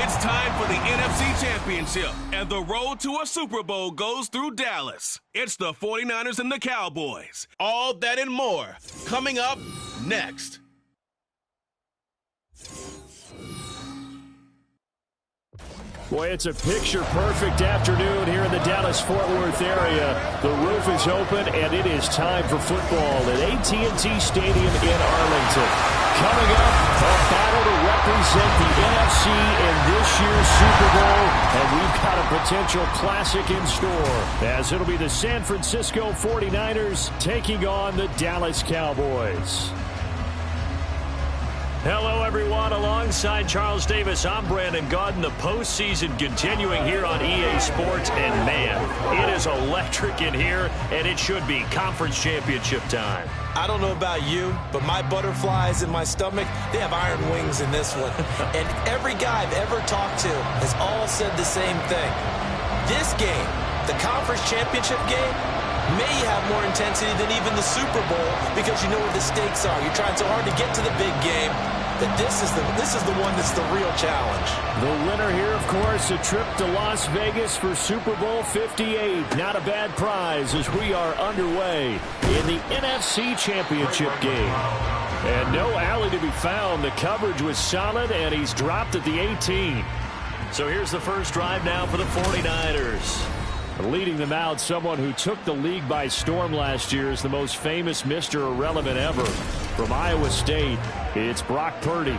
It's time for the NFC Championship, and the road to a Super Bowl goes through Dallas. It's the 49ers and the Cowboys. All that and more coming up next. Boy, it's a picture-perfect afternoon here in the Dallas-Fort Worth area. The roof is open, and it is time for football at AT&T Stadium in Arlington. Coming up, a battle to represent the NFC in this year's Super Bowl, and we've got a potential classic in store, as it'll be the San Francisco 49ers taking on the Dallas Cowboys. Hello, everyone. Alongside Charles Davis, I'm Brandon Gaudin. The postseason continuing here on EA Sports. And, man, it is electric in here, and it should be conference championship time. I don't know about you, but my butterflies in my stomach, they have iron wings in this one. And every guy I've ever talked to has all said the same thing. This game, the conference championship game, may have more intensity than even the Super Bowl because you know what the stakes are. You're trying so hard to get to the big game that this is the one that's the real challenge. The winner here, of course, a trip to Las Vegas for Super Bowl 58. Not a bad prize as we are underway in the NFC Championship game. And no alley to be found. The coverage was solid, and he's dropped at the 18. So here's the first drive now for the 49ers. Leading them out, someone who took the league by storm last year is the most famous Mr. Irrelevant ever. From Iowa State, it's Brock Purdy.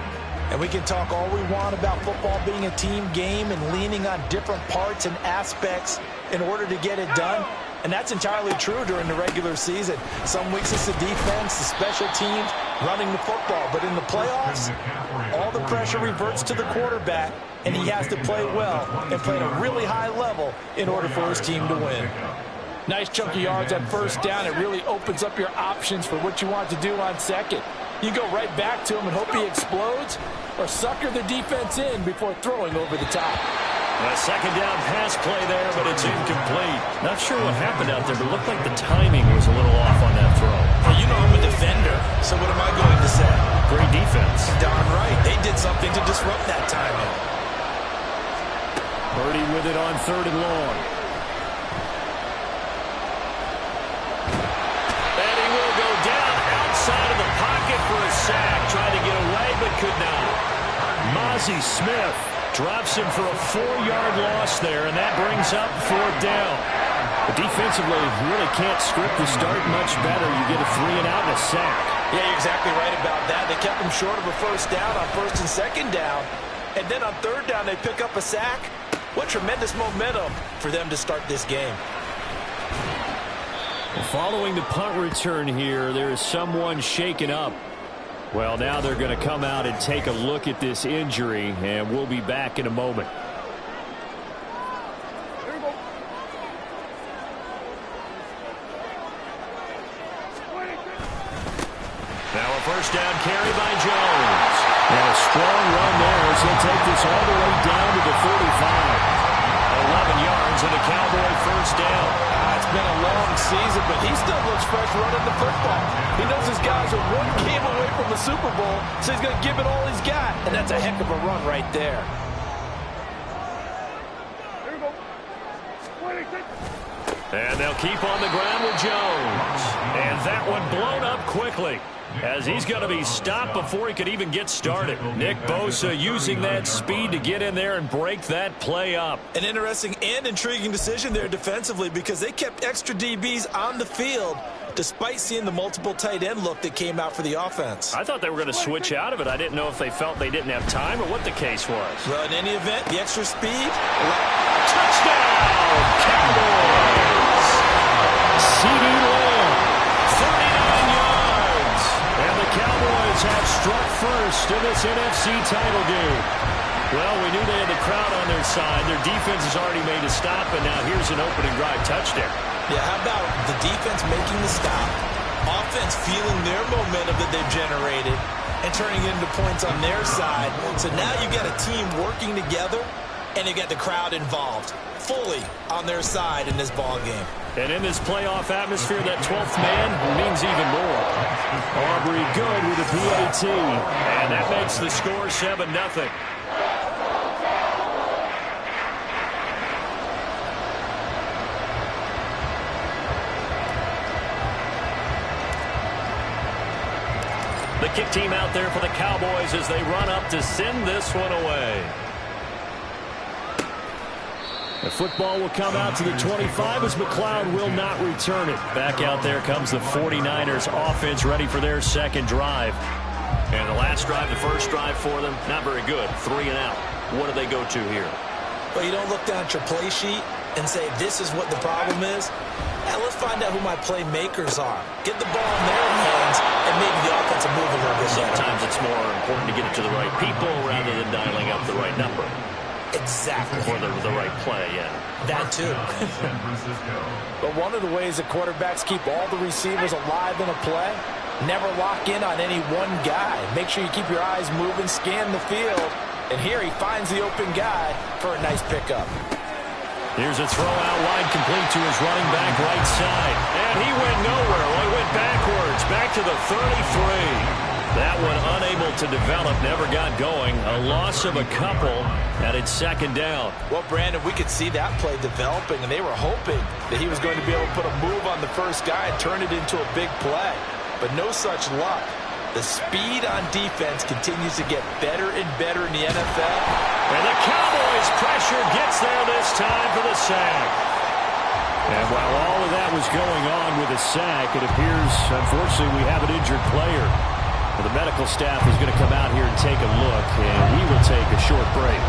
And we can talk all we want about football being a team game and leaning on different parts and aspects in order to get it done. And that's entirely true during the regular season. Some weeks it's the defense, the special teams, running the football. But in the playoffs, all the pressure reverts to the quarterback, and he has to play well and play at a really high level in order for his team to win. Nice chunky yards at first down. It really opens up your options for what you want to do on second. You go right back to him and hope he explodes, or sucker the defense in before throwing over the top. A second down pass play there, but it's incomplete. Not sure what happened out there, but it looked like the timing was a little off on that throw. Well, you know I'm a defender, so what am I going to say? Great defense. Darn right. They did something to disrupt that timing. Purdy with it on 3rd and long. And he will go down outside of the pocket for a sack. Tried to get away, but could not. Mozzie Smith drops him for a 4-yard loss there, and that brings up 4th down. But defensively, you really can't script the start much better. You get a 3-and-out and a sack. Yeah, you're exactly right about that. They kept him short of a first down on 1st and 2nd down. And then on 3rd down, they pick up a sack. What tremendous momentum for them to start this game. Following the punt return here, there is someone shaken up. Well, now they're going to come out and take a look at this injury, and we'll be back in a moment. Now a first down carry by Jones. And a strong run there as he'll take this all the way down to the 45. 11 yards and a Cowboy first down. It's been a long season, but he still looks fresh running the football. He knows his guys are one game away from the Super Bowl, so he's going to give it all he's got. And that's a heck of a run right there. And they'll keep on the ground with Jones. And that one blown up quickly, as he's going to be stopped before he could even get started. Nick Bosa using that speed to get in there and break that play up. An interesting and intriguing decision there defensively, because they kept extra DBs on the field despite seeing the multiple tight end look that came out for the offense. I thought they were going to switch out of it. I didn't know if they felt they didn't have time or what the case was. Well, in any event, the extra speed. Touchdown, Cowboys! CeeDee Lamb, 39 yards. And the Cowboys have struck first in this NFC title game. Well, we knew they had the crowd on their side. Their defense has already made a stop, and now here's an opening drive touchdown. Yeah, how about the defense making the stop, offense feeling their momentum that they've generated, and turning it into points on their side. So now you've got a team working together, and you got the crowd involved, fully on their side in this ball game. And in this playoff atmosphere, that 12th man means even more. Aubrey good with a PAT, and that makes the score 7-0. kick team out there for the Cowboys as they run up to send this one away. The football will come out to the 25 as McLeod will not return it. Back out there comes the 49ers offense ready for their second drive. And the last drive, the first drive for them, not very good. 3 and out. What do they go to here? Well, you don't look down at your play sheet and say, this is what the problem is. Now, let's find out who my playmakers are. Get the ball in their hands and maybe the offense will move a little bit better. Sometimes it's more important to get it to the right people rather than dialing up the right number. Exactly. Or the right play, yeah. That too. But one of the ways that quarterbacks keep all the receivers alive in a play, never lock in on any one guy. Make sure you keep your eyes moving, scan the field. And here he finds the open guy for a nice pickup. Here's a throw out wide complete to his running back right side. And he went nowhere. Well, he went backwards, back to the 33. That one unable to develop, never got going. A loss of a couple, and it's second down. Well, Brandon, we could see that play developing, and they were hoping that he was going to be able to put a move on the first guy and turn it into a big play. But no such luck. The speed on defense continues to get better and better in the NFL. And the Cowboys' pressure gets there this time for the sack. And while all of that was going on with a sack, it appears, unfortunately, we have an injured player. The medical staff is going to come out here and take a look, and we will take a short break.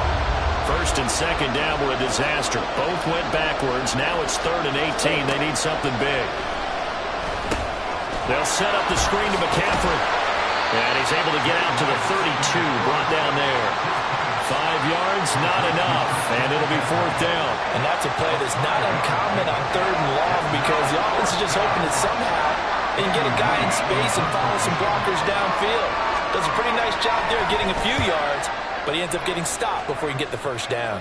First and second down were a disaster. Both went backwards. Now it's 3rd and 18. They need something big. They'll set up the screen to McCaffrey. And he's able to get out to the 32, brought down there. 5 yards, not enough, and it'll be 4th down. And that's a play that's not uncommon on 3rd and long because the offense is just hoping that somehow they can get a guy in space and follow some blockers downfield. Does a pretty nice job there getting a few yards, but he ends up getting stopped before he can get the first down.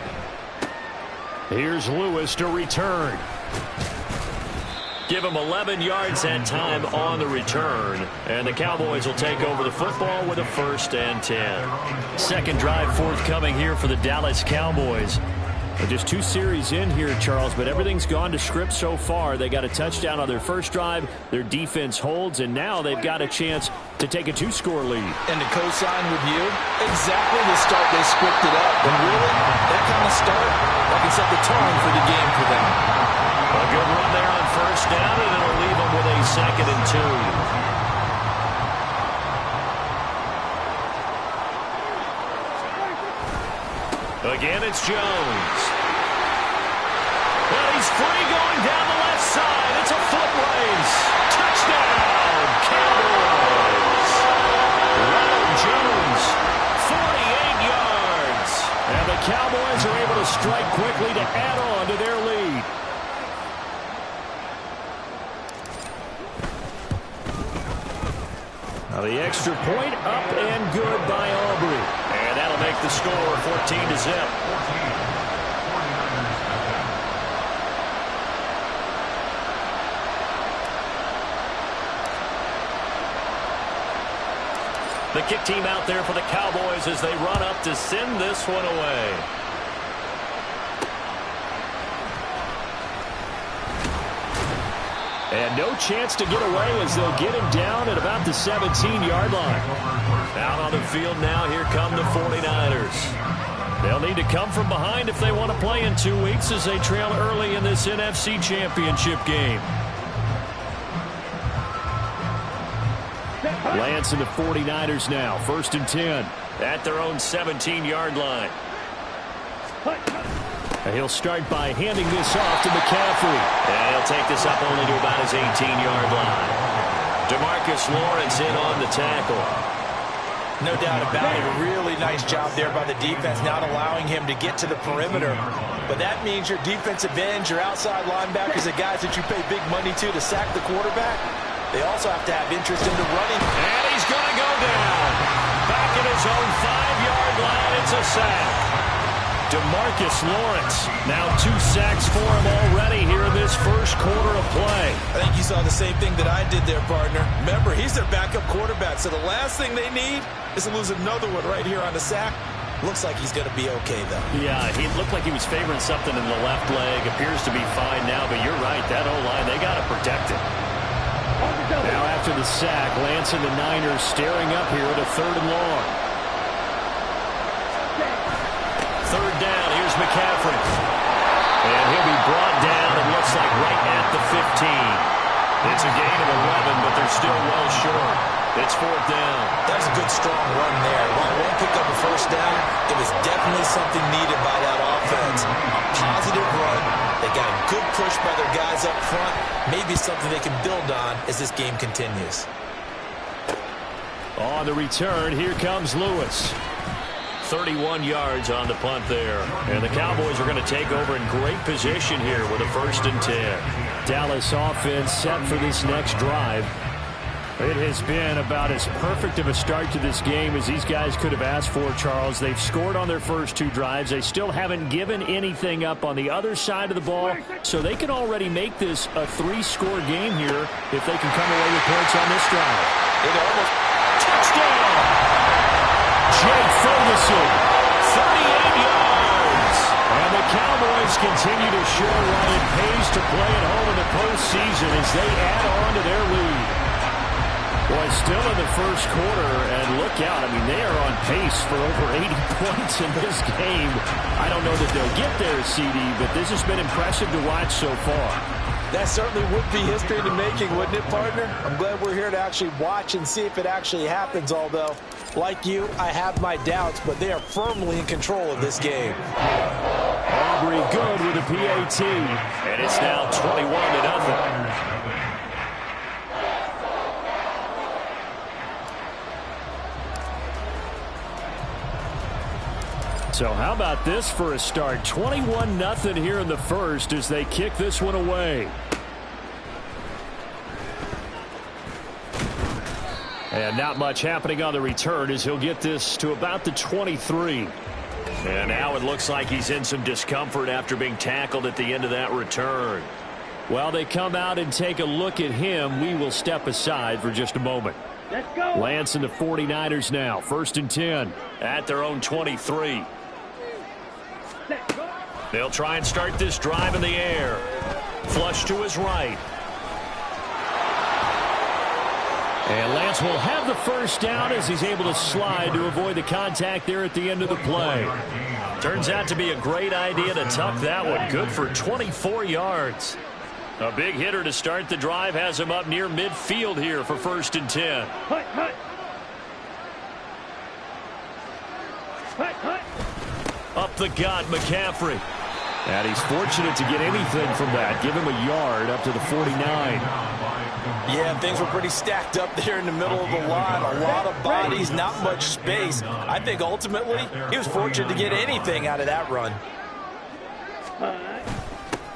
Here's Lewis to return. Give him 11 yards that time on the return. And the Cowboys will take over the football with a 1st and 10. Second drive forthcoming here for the Dallas Cowboys. Just 2 series in here, Charles, but everything's gone to script so far. They got a touchdown on their first drive. Their defense holds, and now they've got a chance to take a 2-score lead. And to co-sign with you, exactly the start they scripted up. And really, that kind of start, that can set the tone for the game for them. A good run there on first down, and it'll leave them with a 2nd and 2. Again, it's Jones. Well, he's free going down the left side. It's a foot race. Touchdown, Cowboys. Ronald Jones, 48 yards. And the Cowboys are able to strike quickly to add on to their lead. Now the extra point up and good by Aubrey. And that'll make the score 14-0. The kick team out there for the Cowboys as they run up to send this one away. And no chance to get away as they'll get him down at about the 17-yard line. Out on the field now, here come the 49ers. They'll need to come from behind if they want to play in 2 weeks as they trail early in this NFC Championship game. Lance and the 49ers now, 1st and 10. At their own 17-yard line. He'll start by handing this off to McCaffrey. And he'll take this up only to about his 18-yard line. DeMarcus Lawrence in on the tackle. No doubt about it. A really nice job there by the defense, not allowing him to get to the perimeter. But that means your defensive ends, your outside linebackers, the guys that you pay big money to sack the quarterback, they also have to have interest in the running. And he's going to go down. Back at his own 5-yard line, it's a sack. DeMarcus Lawrence, now 2 sacks for him already here in this first quarter of play. I think you saw the same thing that I did there, partner. Remember, he's their backup quarterback, so the last thing they need is to lose another one right here on the sack. Looks like he's going to be okay, though. Yeah, he looked like he was favoring something in the left leg. Appears to be fine now, but you're right. That O-line, they got to protect it. Now after the sack, Lance and the Niners staring up here at a 3rd and long. 3rd down, here's McCaffrey. And he'll be brought down, it looks like right at the 15. It's a gain of 11, but they're still well short. It's 4th down. That's a good, strong run there. While one picked up a 1st down, it was definitely something needed by that offense. A positive run. They got a good push by their guys up front. Maybe something they can build on as this game continues. On the return, here comes Lewis. 31 yards on the punt there. And the Cowboys are going to take over in great position here with a 1st and 10. Dallas offense set for this next drive. It has been about as perfect of a start to this game as these guys could have asked for, Charles. They've scored on their first 2 drives. They still haven't given anything up on the other side of the ball, so they can already make this a 3-score game here if they can come away with points on this drive. Touchdown! Jake Ferguson, 38 yards. And the Cowboys continue to show why it pays to play at home in the postseason as they add on to their lead. Boy, still in the first quarter, and look out. I mean, they are on pace for over 80 points in this game. I don't know that they'll get there, CD, but this has been impressive to watch so far. That certainly would be history in the making, wouldn't it, partner? I'm glad we're here to actually watch and see if it actually happens, although, like you, I have my doubts, but they are firmly in control of this game. Aubrey good with a PAT, and it's now 21-0. So how about this for a start? 21-0 here in the first as they kick this one away. And not much happening on the return as he'll get this to about the 23. And now it looks like he's in some discomfort after being tackled at the end of that return. While they come out and take a look at him, we will step aside for just a moment. Let's go. Lance and the 49ers now. 1st and 10 at their own 23. They'll try and start this drive in the air. Flush to his right. And Lance will have the 1st down as he's able to slide to avoid the contact there at the end of the play. Turns out to be a great idea to tuck that one. Good for 24 yards. A big hitter to start the drive has him up near midfield here for 1st and 10. Hut, hut. Hut, hut. Up the gut, McCaffrey. And he's fortunate to get anything from that. Give him a yard up to the 49. Yeah, things were pretty stacked up there in the middle of the line. A lot of bodies, not much space. I think ultimately he was fortunate to get anything out of that run.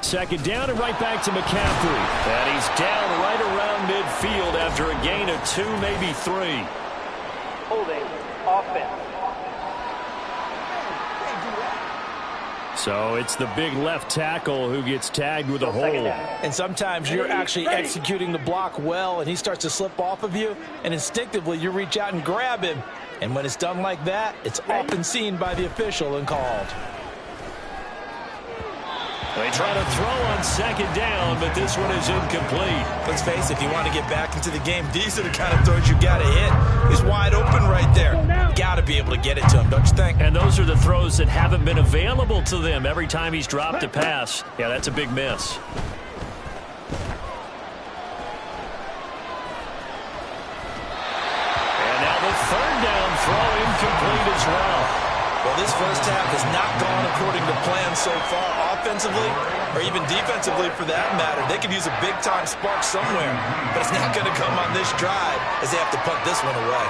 2nd down and right back to McCaffrey. And he's down right around midfield after a gain of 2, maybe 3. Holding offense. So it's the big left tackle who gets tagged with a hold. And sometimes you're actually executing the block well, and he starts to slip off of you, and instinctively you reach out and grab him. And when it's done like that, it's often seen by the official and called. They try to throw on 2nd down, but this one is incomplete. Let's face it, if you want to get back into the game, these are the kind of throws you got to hit. He's wide open right there. Got to be able to get it to him, don't you think? And those are the throws that haven't been available to them every time he's dropped a pass. Yeah, that's a big miss. And now the 3rd down throw incomplete as well. Well, this first half has not gone according to plan so far, offensively or even defensively for that matter. They could use a big-time spark somewhere, but it's not going to come on this drive as they have to punt this one away.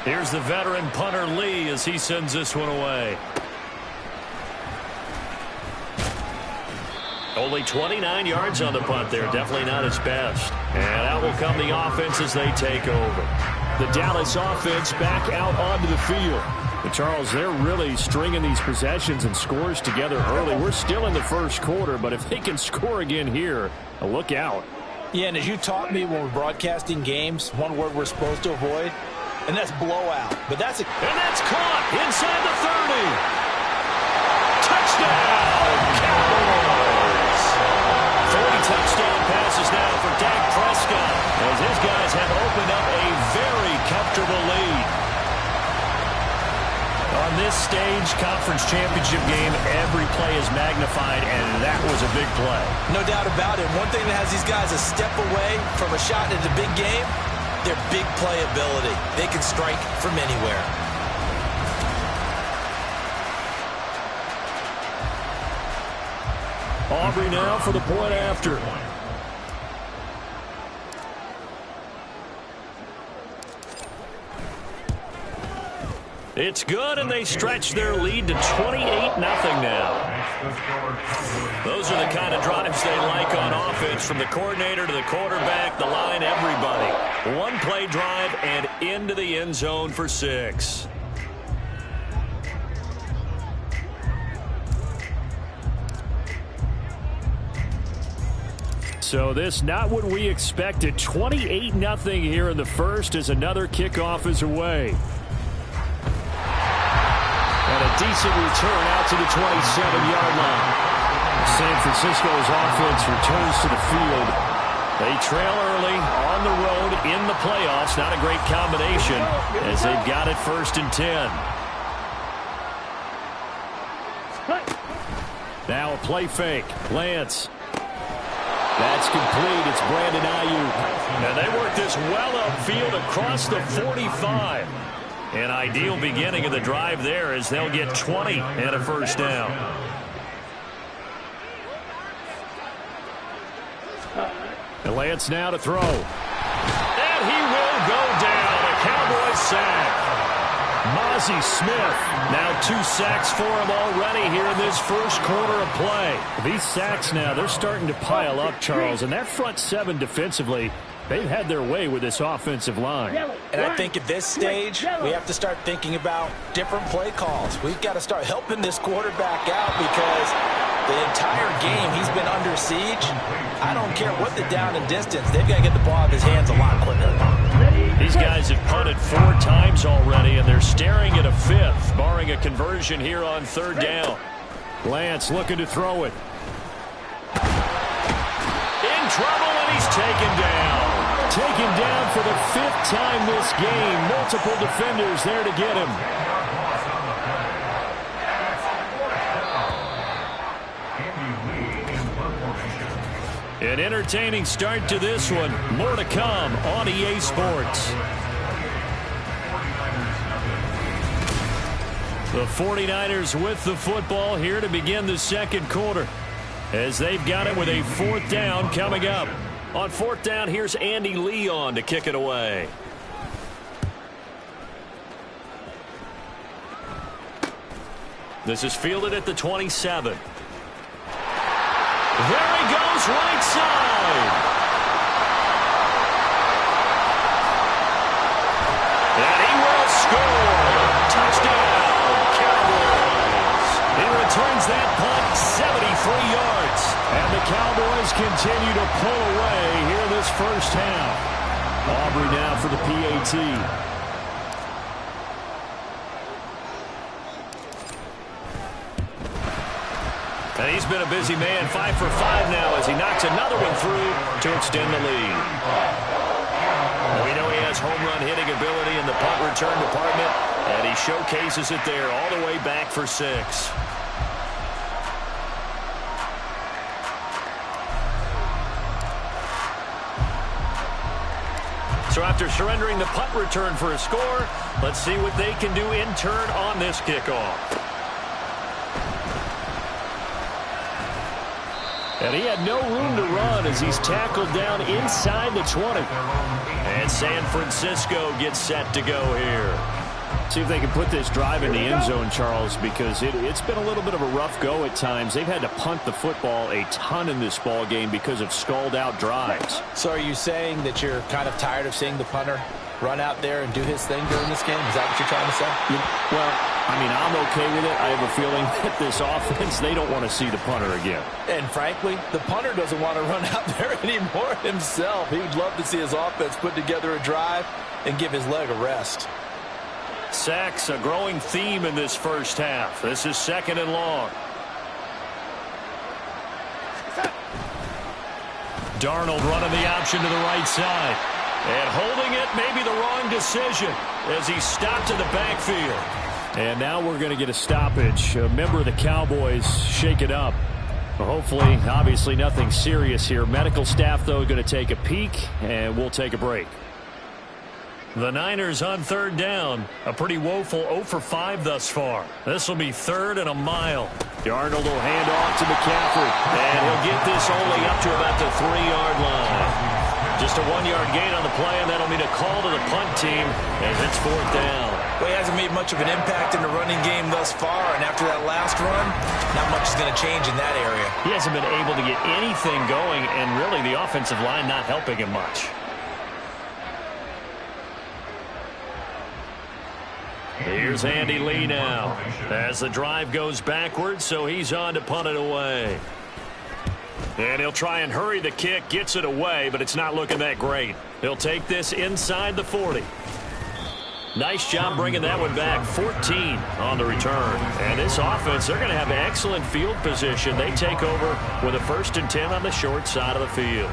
Here's the veteran punter Lee as he sends this one away. Only 29 yards on the punt there. Definitely not his best. And out will come the offense as they take over. The Dallas offense back out onto the field. But Charles, they're really stringing these possessions and scores together early. We're still in the first quarter, but if they can score again here, look out. Yeah, and as you taught me when we're broadcasting games, one word we're supposed to avoid, and that's blowout. But that's and that's caught inside the 30. Touchdown, Cowboys! 30 touchdown passes these guys have opened up a very comfortable lead. On this stage, conference championship game, every play is magnified, and that was a big play. No doubt about it. One thing that has these guys a step away from a shot in the big game, their big play ability. They can strike from anywhere. Aubrey now for the point after. It's good, and they stretch their lead to 28-0 now. Those are the kind of drives they like on offense, from the coordinator to the quarterback, the line, everybody. One play drive and into the end zone for 6. So this not what we expected. 28-0 here in the first as another kickoff is away. And a decent return out to the 27-yard line. San Francisco's offense returns to the field. They trail early on the road in the playoffs. Not a great combination as they've got it 1st and 10. Now a play fake. Lance. That's complete. It's Brandon Ayuk. And they work this well upfield across the 45. An ideal beginning of the drive there as they'll get 20 and a first down. And Lance now to throw. And he will go down. A Cowboys sack. Mozzie Smith, now 2 sacks for him already here in this first quarter of play. These sacks now, they're starting to pile up, Charles. And that front 7 defensively, they've had their way with this offensive line. And I think at this stage, we have to start thinking about different play calls. We've got to start helping this quarterback out because the entire game he's been under siege. I don't care what the down and distance. They've got to get the ball out of his hands a lot quicker. These guys have punted 4 times already, and they're staring at a 5th, barring a conversion here on 3rd down. Lance looking to throw it. In trouble, and he's taken down. Taken down for the 5th time this game. Multiple defenders there to get him. An entertaining start to this one. More to come on EA Sports. The 49ers with the football here to begin the second quarter as they've got it with a 4th down coming up. On 4th down, here's Andy Leon to kick it away. This is fielded at the 27. There he goes, right side. And he will score. Touchdown, Cowboys. He returns that punt 73 yards. And the Cowboys continue to pull away here in this first half. Aubrey now for the PAT. And he's been a busy man, 5 for 5 now as he knocks another one through to extend the lead. And we know he has home run hitting ability in the punt return department, and he showcases it there all the way back for 6. So after surrendering the punt return for a score, let's see what they can do in turn on this kickoff. And he had no room to run as he's tackled down inside the 20. And San Francisco gets set to go here. See if they can put this drive in the end zone, Charles, because it's been a little bit of a rough go at times. They've had to punt the football a ton in this ball game because of stalled-out drives. So are you saying that you're kind of tired of seeing the punter run out there and do his thing during this game? Is that what you're trying to say? Well, I mean, I'm okay with it. I have a feeling that this offense, they don't want to see the punter again. And frankly, the punter doesn't want to run out there anymore himself. He would love to see his offense put together a drive and give his leg a rest. Sacks, a growing theme in this first half. This is 2nd and long. Darnold running the option to the right side. And holding it may be the wrong decision as he stopped in the backfield. And now we're going to get a stoppage. A member of the Cowboys shake it up. Hopefully, obviously nothing serious here. Medical staff, though, going to take a peek, and we'll take a break. The Niners on third down. A pretty woeful 0 for 5 thus far. This will be 3rd and a mile. Darnold will hand off to McCaffrey. And he'll get this only up to about the 3-yard line. Just a 1-yard gain on the play, and that'll mean a call to the punt team as it's 4th down. Well, he hasn't made much of an impact in the running game thus far, and after that last run, not much is going to change in that area. He hasn't been able to get anything going, and really the offensive line not helping him much. Here's Andy Lee now as the drive goes backwards, so he's on to punt it away. And he'll try and hurry the kick, gets it away, but it's not looking that great. He'll take this inside the 40. Nice job bringing that one back. 14 on the return. And this offense, they're going to have excellent field position. They take over with a 1st and 10 on the short side of the field.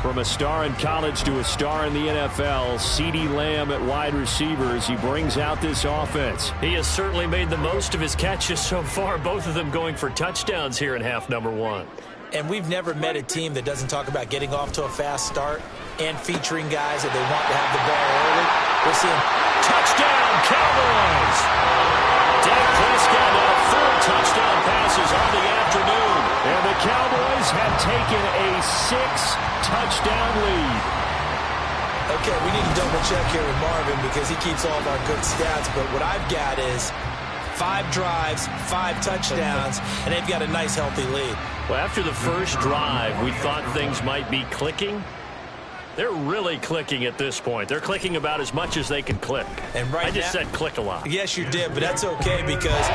From a star in college to a star in the NFL, CeeDee Lamb at wide receivers, he brings out this offense. He has certainly made the most of his catches so far, both of them going for touchdowns here in half number 1. And we've never met a team that doesn't talk about getting off to a fast start and featuring guys that they want to have the ball early. We're seeing touchdown Cowboys! Dak Prescott now 4 touchdown passes on the afternoon. And the Cowboys have taken a 6-touchdown lead. Okay, we need to double check here with Marvin because he keeps all of our good stats. But what I've got is 5 drives, 5 touchdowns, and they've got a nice, healthy lead. Well, after the first drive, we thought things might be clicking. They're really clicking at this point. They're clicking about as much as they can click. And I just said click a lot. Yes, you did, but that's okay because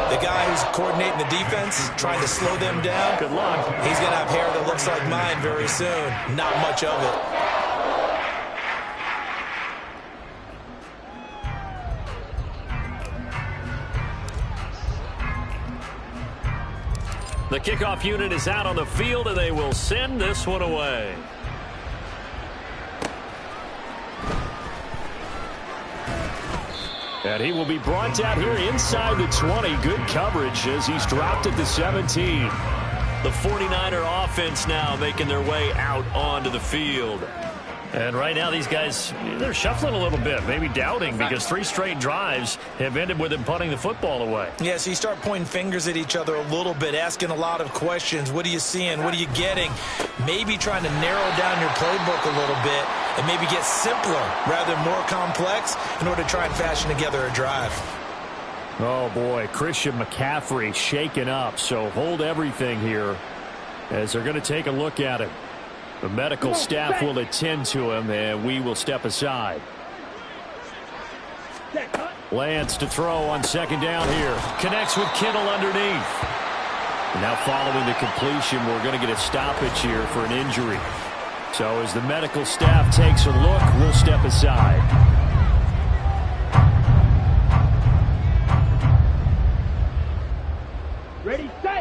the guy who's coordinating the defense, trying to slow them down, good luck. He's going to have hair that looks like mine very soon. Not much of it. The kickoff unit is out on the field, and they will send this one away. And he will be brought down here inside the 20. Good coverage as he's dropped at the 17. The 49er offense now making their way out onto the field. And right now these guys, they're shuffling a little bit, maybe doubting because 3 straight drives have ended with them punting the football away. Yeah, so you start pointing fingers at each other a little bit, asking a lot of questions. What are you seeing? What are you getting? Maybe trying to narrow down your playbook a little bit and maybe get simpler rather than more complex in order to try and fashion together a drive. Oh, boy, Christian McCaffrey shaken up, so hold everything here as they're going to take a look at it. The medical staff will attend to him, and we will step aside. Lance to throw on 2nd down here. Connects with Kittle underneath. And now following the completion, we're going to get a stoppage here for an injury. So as the medical staff takes a look, we'll step aside.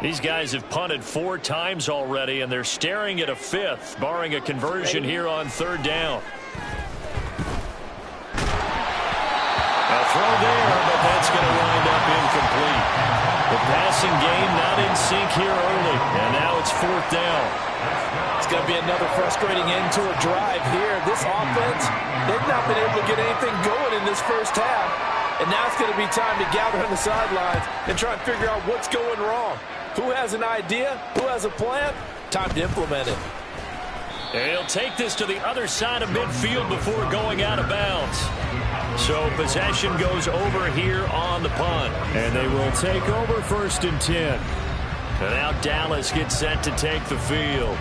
These guys have punted 4 times already, and they're staring at a 5th, barring a conversion here on 3rd down. A throw there, but that's going to wind up incomplete. The passing game not in sync here early, and now it's 4th down. It's going to be another frustrating end to a drive here. This offense, they've not been able to get anything going in this first half. And now it's going to be time to gather on the sidelines and try and figure out what's going wrong. Who has an idea? Who has a plan? Time to implement it. And he'll take this to the other side of midfield before going out of bounds. So possession goes over here on the punt. And they will take over 1st and 10. And now Dallas gets set to take the field.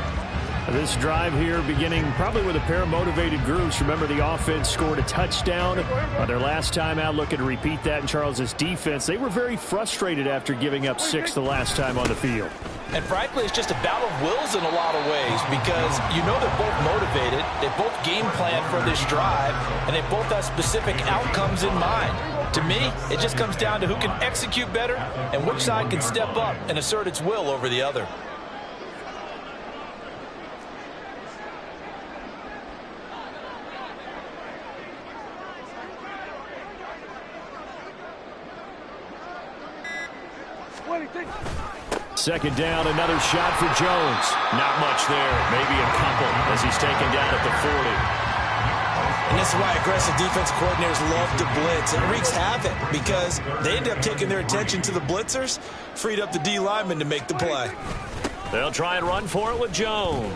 This drive here beginning probably with a pair of motivated groups. Remember, the offense scored a touchdown on their last time out. Looking to repeat that in Charles's defense. They were very frustrated after giving up 6 the last time on the field. And frankly, it's just a battle of wills in a lot of ways because you know they're both motivated. They both game plan for this drive, and they both have specific outcomes in mind. To me, it just comes down to who can execute better and which side can step up and assert its will over the other. Second down, another shot for Jones. Not much there, maybe a couple as he's taken down at the 40. And this is why aggressive defense coordinators love to blitz. It wreaks havoc because they end up taking their attention to the blitzers, freed up the D lineman to make the play. They'll try and run for it with Jones.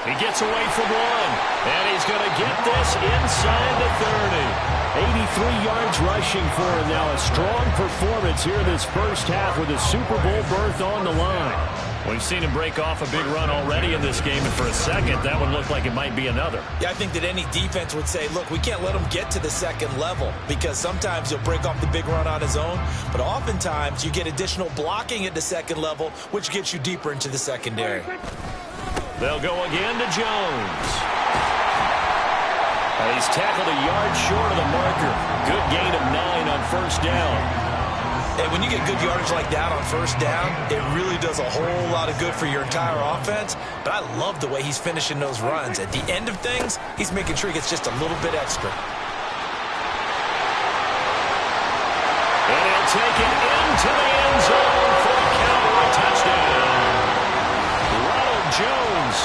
He gets away from one, and he's going to get this inside the 30. 83 yards rushing for him now. A strong performance here in this first half with a Super Bowl berth on the line. We've seen him break off a big run already in this game, and for a second, that would look like it might be another. Yeah, I think that any defense would say, look, we can't let him get to the second level because sometimes he'll break off the big run on his own, but oftentimes you get additional blocking at the second level, which gets you deeper into the secondary. They'll go again to Jones. And he's tackled a yard short of the marker. Good gain of 9 on first down. And when you get good yardage like that on first down, it really does a whole lot of good for your entire offense. But I love the way he's finishing those runs. At the end of things, he's making sure he gets just a little bit extra. And he'll take it into the end zone for a Cowboy touchdown. Ronald Jones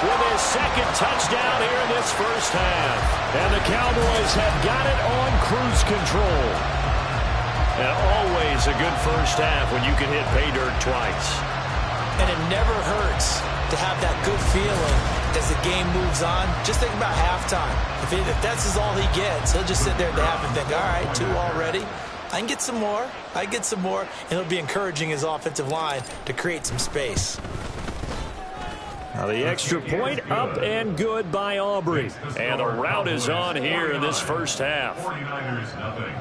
with his second touchdown here in this first half. And the Cowboys have got it on cruise control. And always a good first half when you can hit pay dirt twice. And it never hurts to have that good feeling as the game moves on. Just think about halftime. If that's all he gets, he'll just sit there at the half and think, all right, 2 already. I can get some more. I get some more. And he'll be encouraging his offensive line to create some space. Now the extra point up and good by Aubrey. And the route is on here in this first half. 49ers nothing.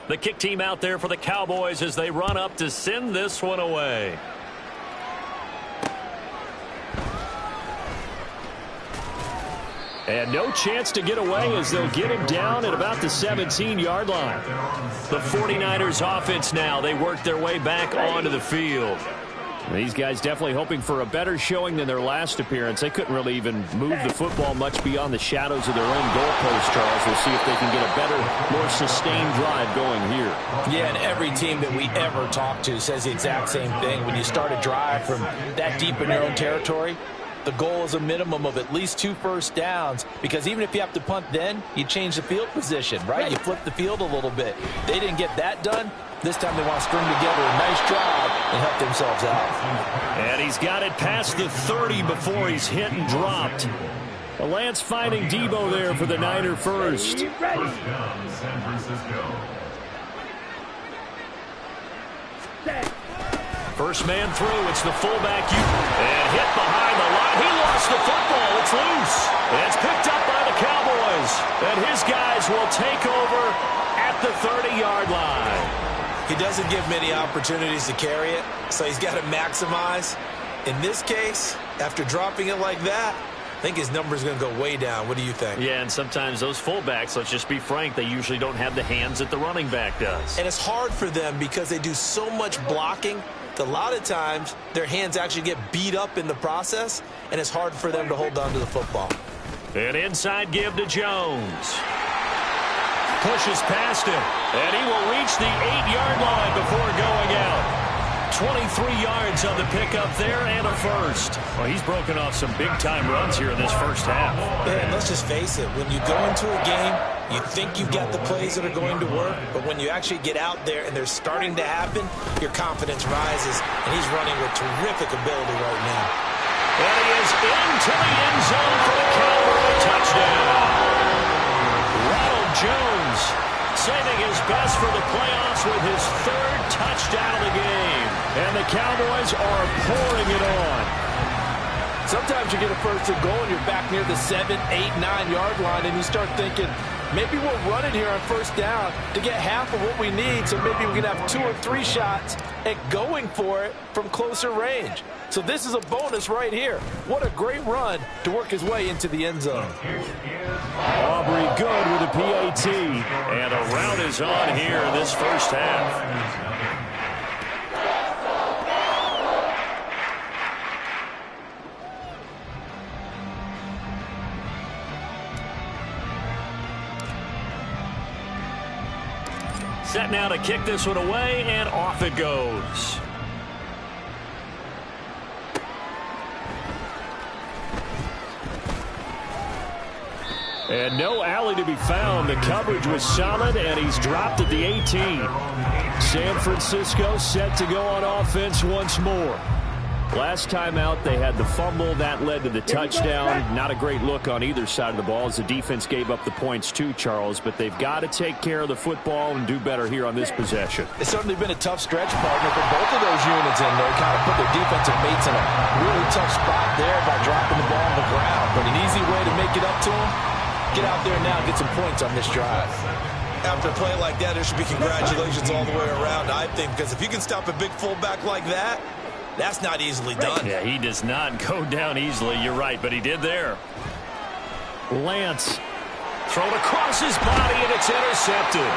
The kick team out there for the Cowboys as they run up to send this one away. And no chance to get away as they'll get him down at about the 17-yard line. The 49ers offense now, they work their way back onto the field. These guys definitely hoping for a better showing than their last appearance. They couldn't really even move the football much beyond the shadows of their own goalpost, Charles. We'll see if they can get a better, more sustained drive going here. Yeah, and every team that we ever talk to says the exact same thing. When you start a drive from that deep in your own territory, the goal is a minimum of at least 2 first downs, because even if you have to punt then, you change the field position, right? You flip the field a little bit. They didn't get that done. This time they want to string together a nice drive and help themselves out. And he's got it past the 30 before he's hit and dropped. Lance finding Debo there for the Niner first. First down, San Francisco. First man through, it's the fullback. And hit behind the line. He lost the football. It's loose. It's picked up by the Cowboys. And his guys will take over at the 30-yard line. He doesn't give many opportunities to carry it, so he's got to maximize. In this case, after dropping it like that, I think his number is going to go way down. What do you think? Yeah, and sometimes those fullbacks, let's just be frank, they usually don't have the hands that the running back does. And it's hard for them because they do so much blocking. A lot of times, their hands actually get beat up in the process, and it's hard for them to hold on to the football. An inside give to Jones. Pushes past him, and he will reach the 8-yard line before going out. 23 yards on the pickup there and a first. Well, he's broken off some big-time runs here in this first half. Yeah, and let's just face it. When you go into a game, you think you've got the plays that are going to work, but when you actually get out there and they're starting to happen, your confidence rises, and he's running with terrific ability right now. And he is into the end zone for the Cowboy touchdown. Ronald Jones saving his best for the playoffs with his 3rd touchdown of the game. And the Cowboys are pouring it on. Sometimes you get a first and goal and you're back near the 7, 8, 9-yard line, and you start thinking, maybe we'll run it here on first down to get half of what we need, so maybe we can have 2 or 3 shots at going for it from closer range. So this is a bonus right here. What a great run to work his way into the end zone. Aubrey good with a PAT. And a rout is on here in this first half. set now to kick this one away, and off it goes. And no alley to be found. The coverage was solid, and he's dropped at the 18. San Francisco set to go on offense once more. Last time out, they had the fumble. That led to the touchdown. Not a great look on either side of the ball as the defense gave up the points too, Charles. But they've got to take care of the football and do better here on this possession. It's certainly been a tough stretch, partner, for both of those units in there. Kind of put their defensive mates in a really tough spot there by dropping the ball on the ground. But an easy way to make it up to them, get out there now and get some points on this drive. After a play like that, there should be congratulations all the way around, I think, because if you can stop a big fullback like that, that's not easily done. Yeah, he does not go down easily. You're right, but he did there. Lance thrown across his body, and it's intercepted.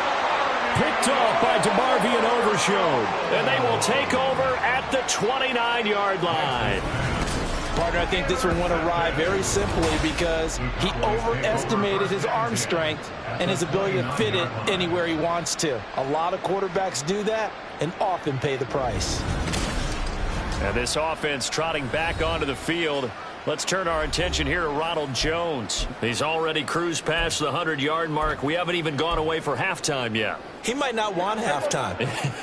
Picked off by DeMarvion Overshown, and they will take over at the 29-yard line. Partner, I think this one went awry very simply because he overestimated his arm strength and his ability to fit it anywhere he wants to. A lot of quarterbacks do that and often pay the price. And this offense trotting back onto the field. Let's turn our attention here to Ronald Jones. He's already cruised past the 100-yard mark. We haven't even gone away for halftime yet. He might not want halftime.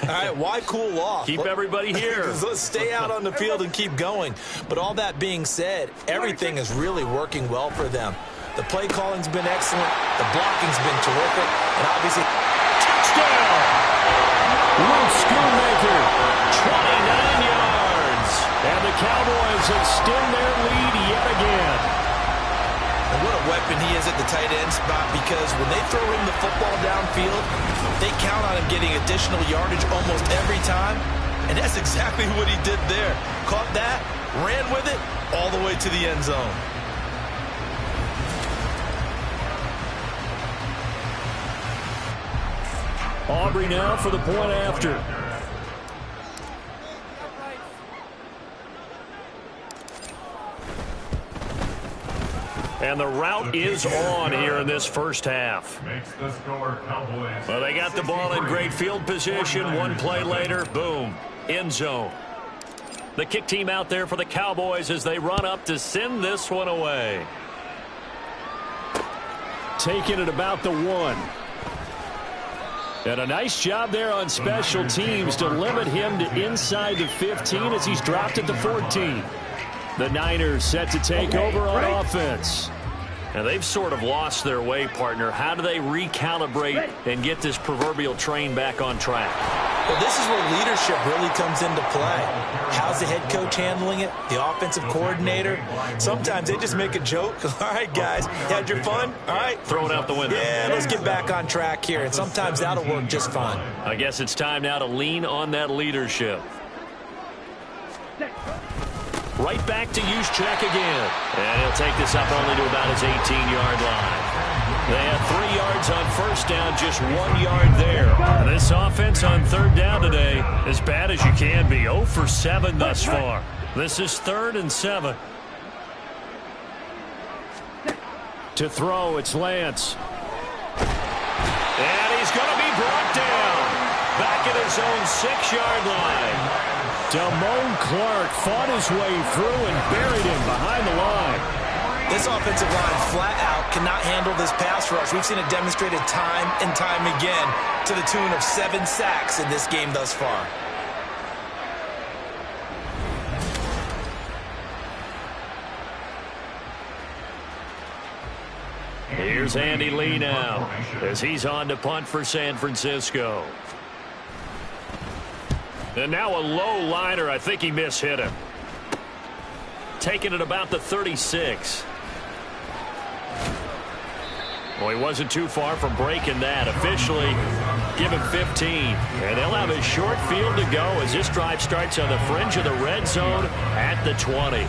All right, why cool off? Keep everybody here. Let's stay out on the field and keep going. But all that being said, everything is really working well for them. The play calling's been excellent. The blocking's been terrific. And obviously, touchdown! Luke Schoonmaker, 29 yards. And the Cowboys extend their lead yet again. And what a weapon he is at the tight end spot, because when they throw him the football downfield, they count on him getting additional yardage almost every time. And that's exactly what he did there. Caught that, ran with it, all the way to the end zone. Aubrey now for the point after. And the route is on here in this first half. Makes the score Cowboys. Well, they got the ball in great field position. One play later, boom, end zone. The kick team out there for the Cowboys as they run up to send this one away. Taking it about the 1. And a nice job there on special teams to limit him to inside the 15 as he's dropped at the 14. The Niners set to take over on offense. Now they've sort of lost their way, partner. How do they recalibrate and get this proverbial train back on track? Well, this is where leadership really comes into play. How's the head coach handling it? The offensive coordinator? Sometimes they just make a joke. All right, guys, you had your fun? All right. Throw it out the window. Yeah, let's get back on track here. And sometimes that'll work just fine. I guess it's time now to lean on that leadership. Right back to Juszczyk again. And he'll take this up only to about his 18-yard line. They have 3 yards on first down, just 1 yard there. And this offense on third down today, as bad as you can be. 0 for 7 thus far. This is 3rd and 7. To throw, it's Lance. And he's going to be brought down. Back at his own 6-yard line. Damone Clark fought his way through and buried him behind the line. This offensive line flat out cannot handle this pass rush. We've seen it demonstrated time and time again to the tune of 7 sacks in this game thus far. Here's Andy Lee now as he's on to punt for San Francisco. And now a low liner. I think he mishit him. Taking it about the 36. Well, he wasn't too far from breaking that. Officially, give him 15. And they'll have a short field to go as this drive starts on the fringe of the red zone at the 20.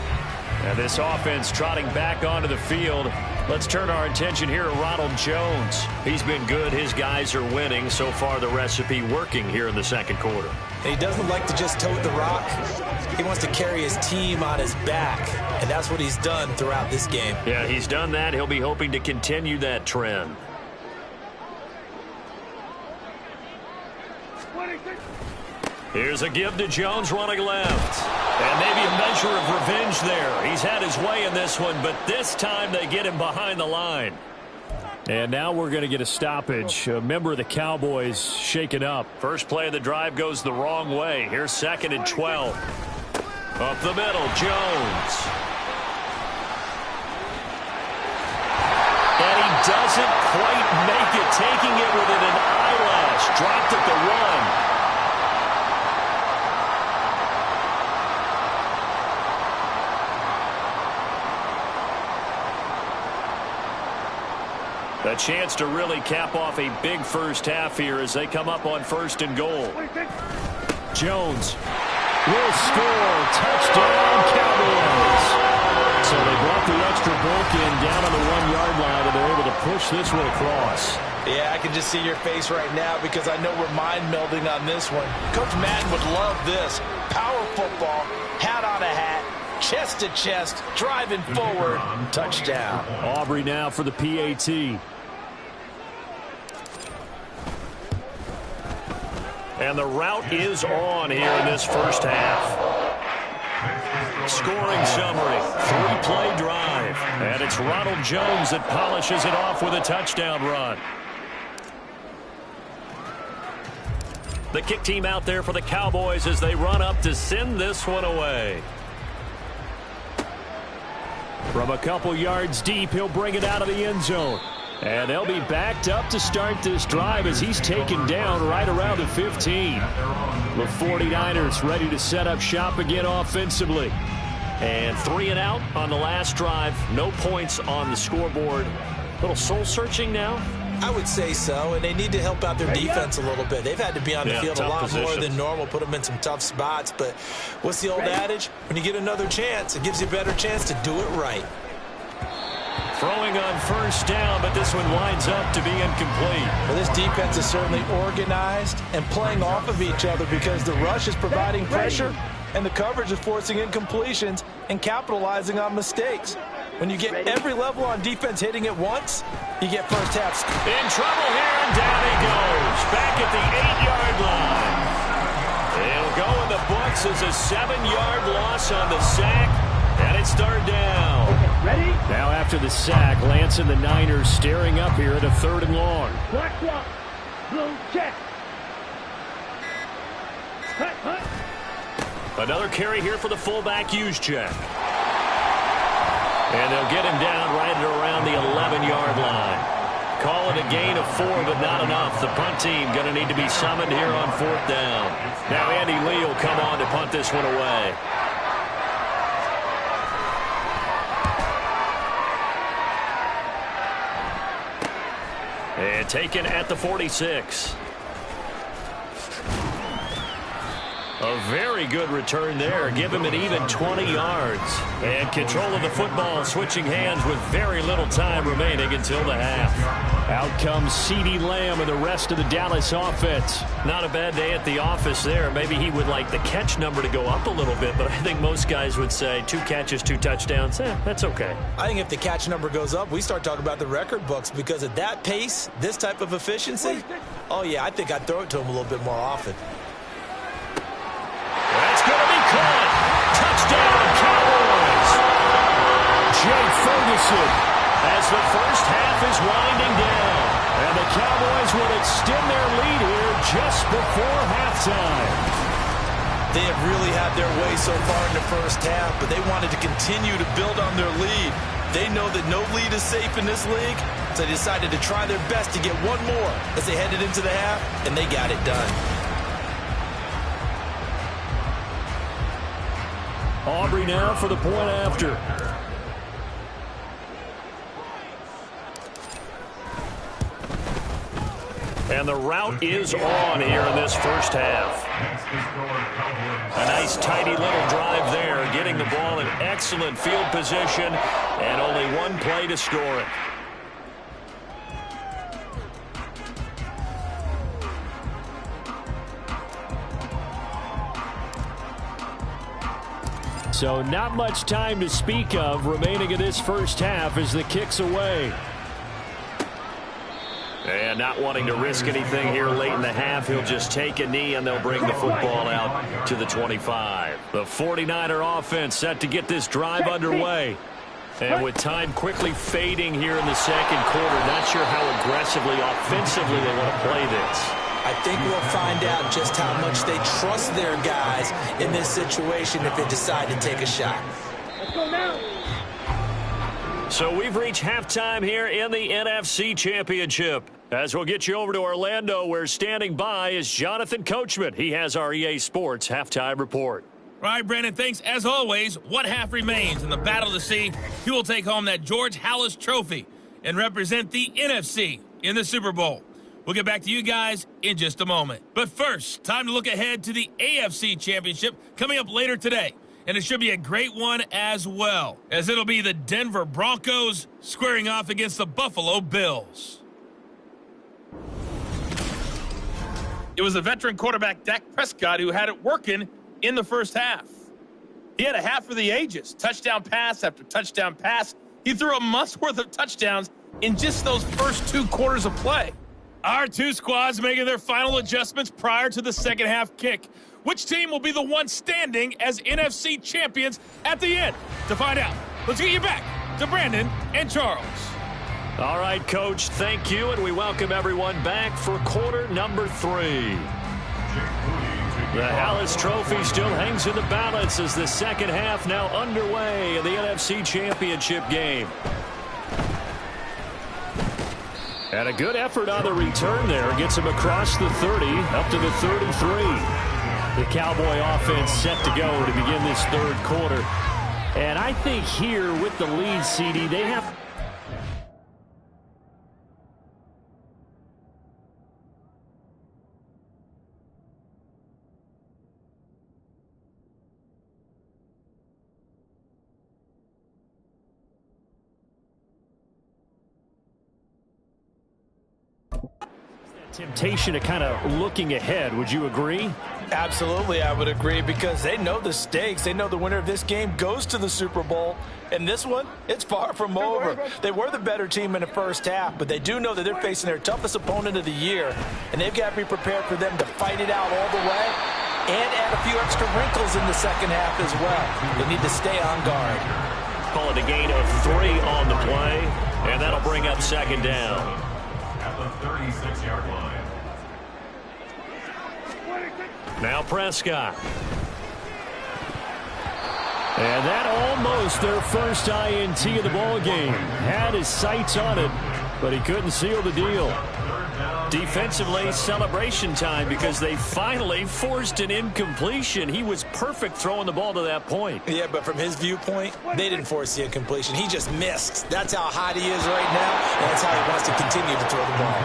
And this offense trotting back onto the field. Let's turn our attention here to Ronald Jones. He's been good. His guys are winning. So far, the recipe working here in the second quarter. He doesn't like to just tote the rock. He wants to carry his team on his back, and that's what he's done throughout this game. Yeah, he's done that. He'll be hoping to continue that trend. Here's a give to Jones running left. And maybe a measure of revenge there. He's had his way in this one, but this time they get him behind the line. And now we're going to get a stoppage. A member of the Cowboys shaken up. First play of the drive goes the wrong way. Here's 2nd and 12. Up the middle, Jones. And he doesn't quite make it, taking it within an eyelash. Dropped at the 1. A chance to really cap off a big first half here as they come up on 1st and goal. Jones will score. Touchdown, Cowboys. So they brought the extra bulk in down on the 1-yard line, and they're able to push this one across. Yeah, I can just see your face right now because I know we're mind melding on this one. Coach Madden would love this. Power football, hat on a hat, chest to chest, driving forward, touchdown. Aubrey now for the PAT. And the route is on here in this first half. Scoring summary, 3-play drive. And it's Ronald Jones that polishes it off with a touchdown run. The kick team out there for the Cowboys as they run up to send this one away. From a couple yards deep, he'll bring it out of the end zone. And they'll be backed up to start this drive as he's taken down right around the 15. The 49ers ready to set up shop again offensively. And 3 and out on the last drive. No points on the scoreboard. A little soul-searching now. I would say so, and they need to help out their defense a little bit. They've had to be on the field a lot more than normal, put them in some tough spots. But what's the old adage? When you get another chance, it gives you a better chance to do it right. Throwing on 1st down, but this one winds up to be incomplete. Well, this defense is certainly organized and playing off of each other because the rush is providing pressure and the coverage is forcing incompletions and capitalizing on mistakes. When you get every level on defense hitting at once, you get first half. In trouble here, and down he goes. Back at the 8-yard line. It'll go in the books as a 7-yard loss on the sack, and it's 3rd down. Ready? Now after the sack, Lance and the Niners staring up here at a 3rd and long. Black swap. Blue check. Another carry here for the fullback, Juszczyk. And they'll get him down right at around the 11-yard line. Call it a gain of 4, but not enough. The punt team going to need to be summoned here on 4th down. Now Andy Lee will come on to punt this one away. And taken at the 46. A very good return there. Give him an even 20 yards. And control of the football, switching hands with very little time remaining until the half. Out comes CeeDee Lamb and the rest of the Dallas offense. Not a bad day at the office there. Maybe he would like the catch number to go up a little bit, but I think most guys would say 2 catches, 2 touchdowns. That's okay. I think if the catch number goes up, we start talking about the record books because at that pace, this type of efficiency, oh yeah, I think I'd throw it to him a little bit more often. That's going to be caught. Touchdown, Cowboys. Jay Ferguson as the first half is winding down. And the Cowboys will extend their lead here just before halftime. They have really had their way so far in the first half, but they wanted to continue to build on their lead. They know that no lead is safe in this league, so they decided to try their best to get one more as they headed into the half, and they got it done. Aubrey now for the point after. And the route is on here in this first half. A nice tidy little drive there, getting the ball in excellent field position, and only 1 play to score it. So not much time to speak of remaining in this first half as the kick's away. And not wanting to risk anything here late in the half, he'll just take a knee and they'll bring the football out to the 25. The 49er offense set to get this drive underway. And with time quickly fading here in the second quarter, not sure how aggressively, offensively they want to play this. I think we'll find out just how much they trust their guys in this situation if they decide to take a shot. Let's go now. So we've reached halftime here in the NFC Championship. As we'll get you over to Orlando, where standing by is Jonathan Coachman. He has our EA Sports halftime report. All right, Brandon, thanks. As always, one half remains in the Battle of the Sea. He will take home that George Halas Trophy and represent the NFC in the Super Bowl. We'll get back to you guys in just a moment. But first, time to look ahead to the AFC Championship coming up later today. And it should be a great one as well, as it'll be the Denver Broncos squaring off against the Buffalo Bills. It was the veteran quarterback Dak Prescott who had it working in the first half. He had a half for the ages, touchdown pass after touchdown pass. He threw a month's worth of touchdowns in just those first 2 quarters of play. Our 2 squads making their final adjustments prior to the second half kick. Which team will be the one standing as NFC champions at the end? To find out, let's get you back to Brandon and Charles. All right, Coach, thank you, and we welcome everyone back for quarter number 3. The Halas Trophy still hangs in the balance as the second half now underway in the NFC Championship game. And a good effort on the return there. Gets him across the 30, up to the 33. The Cowboy offense set to go to begin this third quarter. And I think here with the lead, CD, they have... temptation to kind of looking ahead. Would you agree? Absolutely, I would agree, because they know the stakes. They know the winner of this game goes to the Super Bowl. And this one, it's far from over. They were the better team in the first half, but they do know that they're facing their toughest opponent of the year. And they've got to be prepared for them to fight it out all the way and add a few extra wrinkles in the second half as well. They need to stay on guard. Call it a gain of 3 on the play, and that'll bring up second down. At the 36-yard line. Now Prescott. And that almost their first INT of the ball game. Had his sights on it, but he couldn't seal the deal. Defensively, celebration time, because they finally forced an incompletion. He was perfect throwing the ball to that point. Yeah, but from his viewpoint, they didn't force the incompletion. He just missed. That's how hot he is right now, and that's how he wants to continue to throw the ball.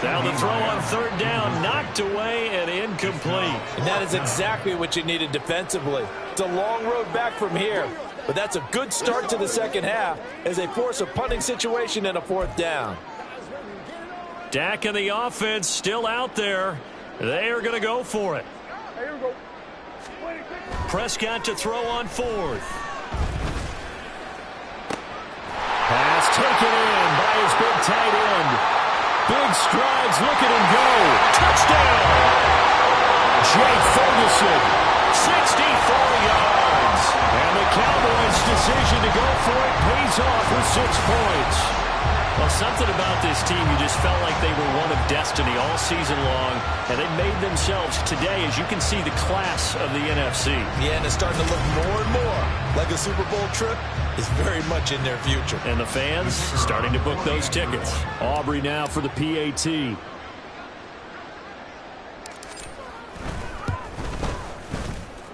Now the throw on third down, knocked away and incomplete. And that is exactly what you needed defensively. It's a long road back from here, but that's a good start to the second half as they force a punting situation and a fourth down. Dak and the offense still out there. They are going to go for it. Prescott to throw on fourth. Pass taken in by his big tight end. Big strides, look at him go. Touchdown! Jake Ferguson, 64 yards. And the Cowboys' decision to go for it pays off with 6 points. Well, something about this team, you just felt like they were one of destiny all season long, and they made themselves today, as you can see, the class of the NFC. Yeah, and it's starting to look more and more like a Super Bowl trip is very much in their future. And the fans starting to book those tickets. Aubrey now for the PAT.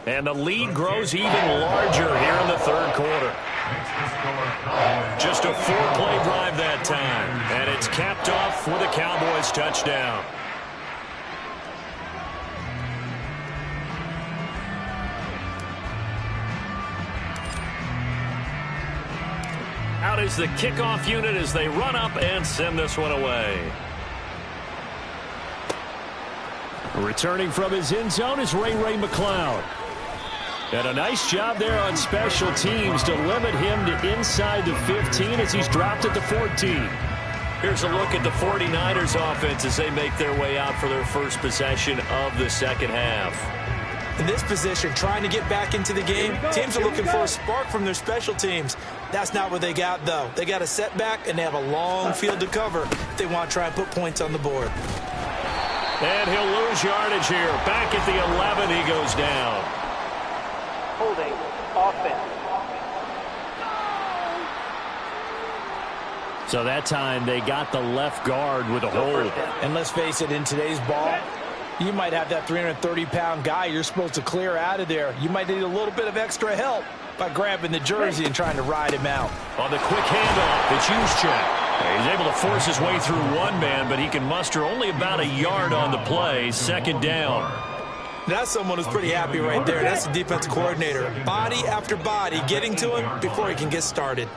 And the lead grows even larger here in the third quarter. Just a 4-play drive that time, and it's capped off with a Cowboys touchdown. Out is the kickoff unit as they run up and send this one away. Returning from his end zone is Ray McCloud. And a nice job there on special teams to limit him to inside the 15 as he's dropped at the 14. Here's a look at the 49ers offense as they make their way out for their first possession of the second half. In this position, trying to get back into the game, teams are looking for a spark from their special teams. That's not what they got, though. They got a setback, and they have a long field to cover if they want to try and put points on the board. And he'll lose yardage here. Back at the 11, he goes down. Holding offense. So that time they got the left guard with a hold. And let's face it, in today's ball, you might have that 330-pound guy you're supposed to clear out of there. You might need a little bit of extra help by grabbing the jersey and trying to ride him out. On the quick handoff, it's Juszczyk. He's able to force his way through one man, but he can muster only about a yard on the play. Second down. That's someone who's pretty happy right there. That's the defense coordinator. Body after body getting to him before he can get started.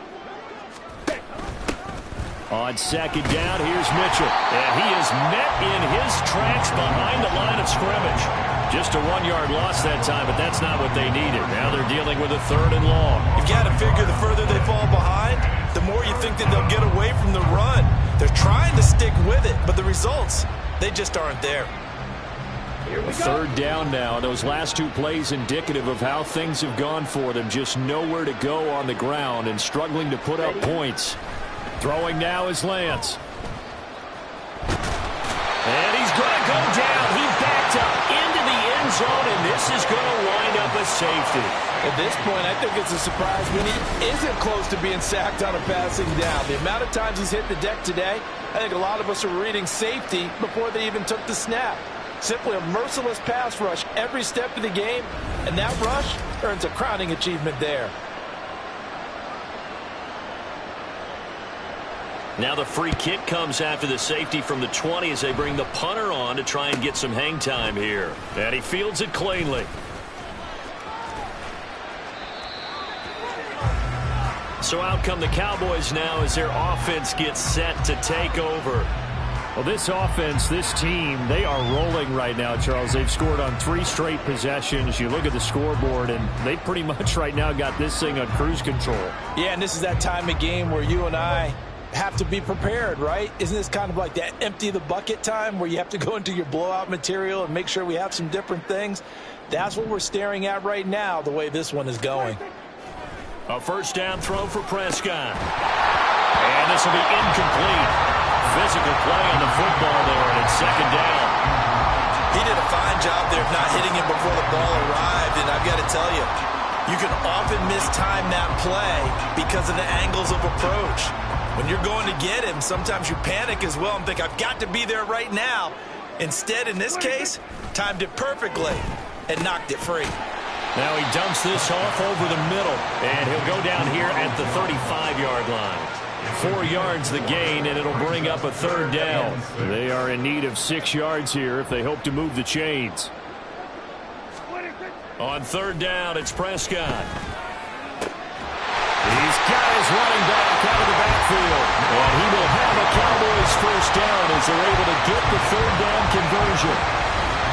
On second down, here's Mitchell. And he is met in his tracks behind the line of scrimmage. Just a 1-yard loss that time, but that's not what they needed. Now they're dealing with a 3rd and long. You've got to figure the further they fall behind, the more you think that they'll get away from the run. They're trying to stick with it, but the results, they just aren't there. Third down now. Those last 2 plays indicative of how things have gone for them. Just nowhere to go on the ground and struggling to put up points. Throwing now is Lance. And he's going to go down. He backed up into the end zone, and this is going to wind up a safety. At this point, I think it's a surprise when he isn't close to being sacked on a passing down. The amount of times he's hit the deck today, I think a lot of us are reading safety before they even took the snap. Simply a merciless pass rush every step of the game, and that rush earns a crowning achievement there. Now the free kick comes after the safety from the 20 as they bring the punter on to try and get some hang time here. And he fields it cleanly. So out come the Cowboys now as their offense gets set to take over. Well, this offense, this team, they are rolling right now, Charles. They've scored on 3 straight possessions. You look at the scoreboard, and they pretty much right now got this thing on cruise control. Yeah, and this is that time of game where you and I have to be prepared, right? Isn't this kind of like that empty the bucket time where you have to go into your blowout material and make sure we have some different things? That's what we're staring at right now, the way this one is going. A first down throw for Prescott. And this will be incomplete. Physical play on the football there, and it's second down. He did a fine job there of not hitting him before the ball arrived, and I've got to tell you, you can often mistime that play because of the angles of approach. When you're going to get him, sometimes you panic as well and think, I've got to be there right now. Instead, in this case, timed it perfectly and knocked it free. Now he dumps this off over the middle, and he'll go down here at the 35-yard line. 4 yards the gain, and it'll bring up a 3rd down. They are in need of 6 yards here if they hope to move the chains. On 3rd down, it's Prescott. He's got his running back out of the backfield, and he will have a Cowboys first down as they're able to get the 3rd down conversion.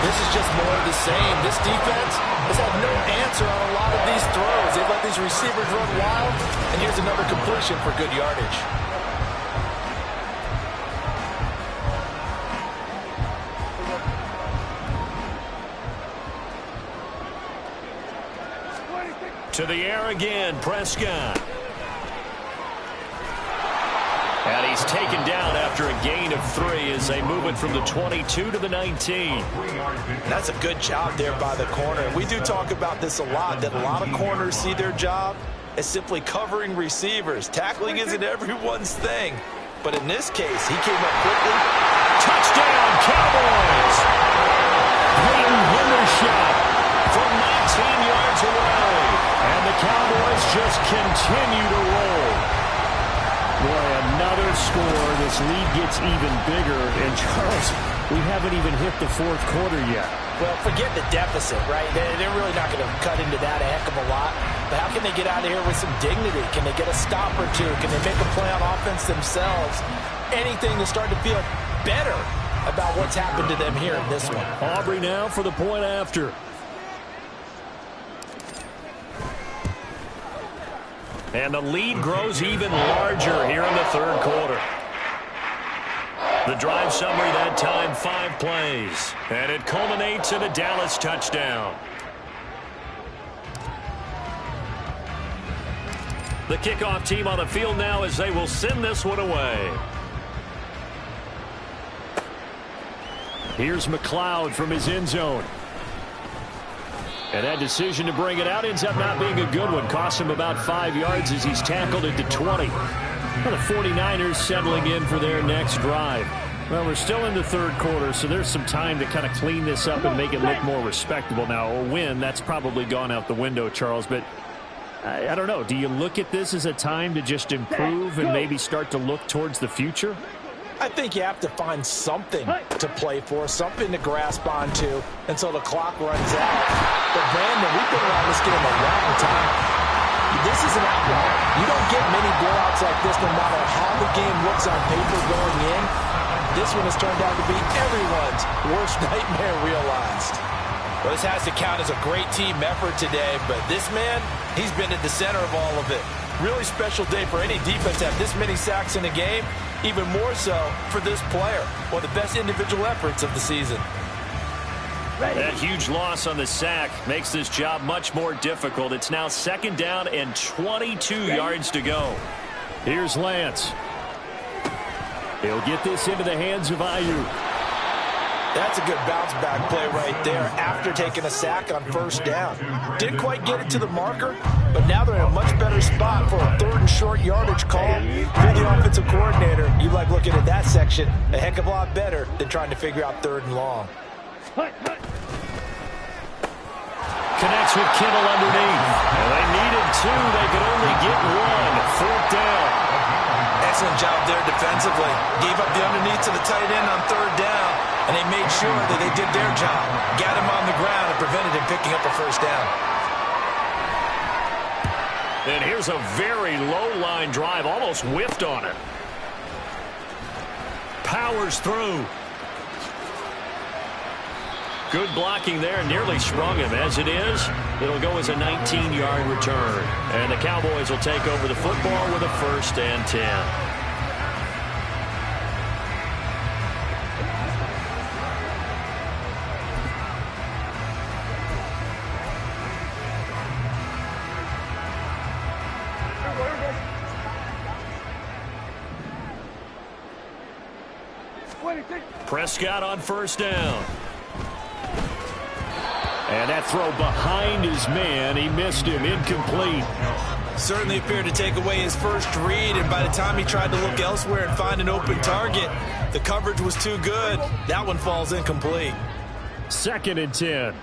This is just more of the same. This defense has had no answer on a lot of these throws. They've let these receivers run wild, and here's another completion for good yardage. To the air again, Prescott. And he's taken down after a gain of 3 as they move it from the 22 to the 19. That's a good job there by the corner. We do talk about this a lot, that a lot of corners see their job as simply covering receivers. Tackling isn't everyone's thing. But in this case, he came up quickly. Touchdown, Cowboys! Peyton Hendershot from 19 yards away. And the Cowboys just continue to roll. Boy, another score. This lead gets even bigger. And, Charles, we haven't even hit the 4th quarter yet. Well, forget the deficit, right? They're really not going to cut into that a heck of a lot. But how can they get out of here with some dignity? Can they get a stop or two? Can they make a play on offense themselves? Anything to start to feel better about what's happened to them here in this one. Aubrey now for the point after. And the lead grows even larger here in the 3rd quarter. The drive summary that time, 5 plays. And it culminates in a Dallas touchdown. The kickoff team on the field now as they will send this one away. Here's McLeod from his end zone. And that decision to bring it out ends up not being a good one. Costs him about 5 yards as he's tackled into 20. Well, the 49ers settling in for their next drive. Well, we're still in the third quarter, so there's some time to kind of clean this up and make it look more respectable. Now, a win, that's probably gone out the window, Charles, but I don't know. Do you look at this as a time to just improve and maybe start to look towards the future? I think you have to find something to play for, something to grasp onto until the clock runs out. But, Brandon, we've been around this game a long time. This is an outlier. You don't get many blowouts like this no matter how the game looks on paper going in. This one has turned out to be everyone's worst nightmare realized. Well, this has to count as a great team effort today, but this man, he's been at the center of all of it. Really special day for any defense to have this many sacks in a game, even more so for this player. One of the best individual efforts of the season. That huge loss on the sack makes this job much more difficult. It's now 2nd down and 22 yards to go. Here's Lance. He'll get this into the hands of Ayuk. That's a good bounce-back play right there after taking a sack on 1st down. Didn't quite get it to the marker, but now they're in a much better spot for a 3rd and short yardage call. If you're the offensive coordinator, you like looking at that section a heck of a lot better than trying to figure out 3rd and long. Connects with Kittle underneath. And they needed 2. They could only get 1. 4th down. Excellent job there defensively. Gave up the underneath to the tight end on 3rd down, and they made sure that they did their job. Got him on the ground and prevented him picking up a 1st down. And here's a very low-line drive. Almost whiffed on it. Powers through. Good blocking there. Nearly sprung him. As it is, it'll go as a 19-yard return. And the Cowboys will take over the football with a 1st and 10. Prescott on 1st down. And that throw behind his man. He missed him. Incomplete. Certainly appeared to take away his first read, and by the time he tried to look elsewhere and find an open target, the coverage was too good. That one falls incomplete. 2nd and 10.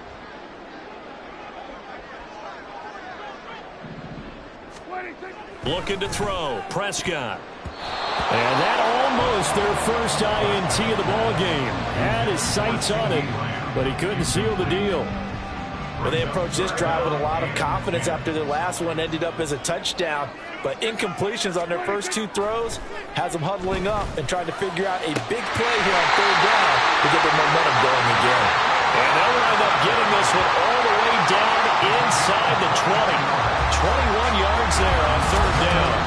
Looking to throw. Prescott. And that almost their first INT of the ball game. Had his sights on it, but he couldn't seal the deal. Well, they approached this drive with a lot of confidence after their last one ended up as a touchdown. But incompletions on their first 2 throws has them huddling up and trying to figure out a big play here on 3rd down to get their momentum going again. And they'll wind up getting this one all the way down inside the 20. 21 yards there on 3rd down.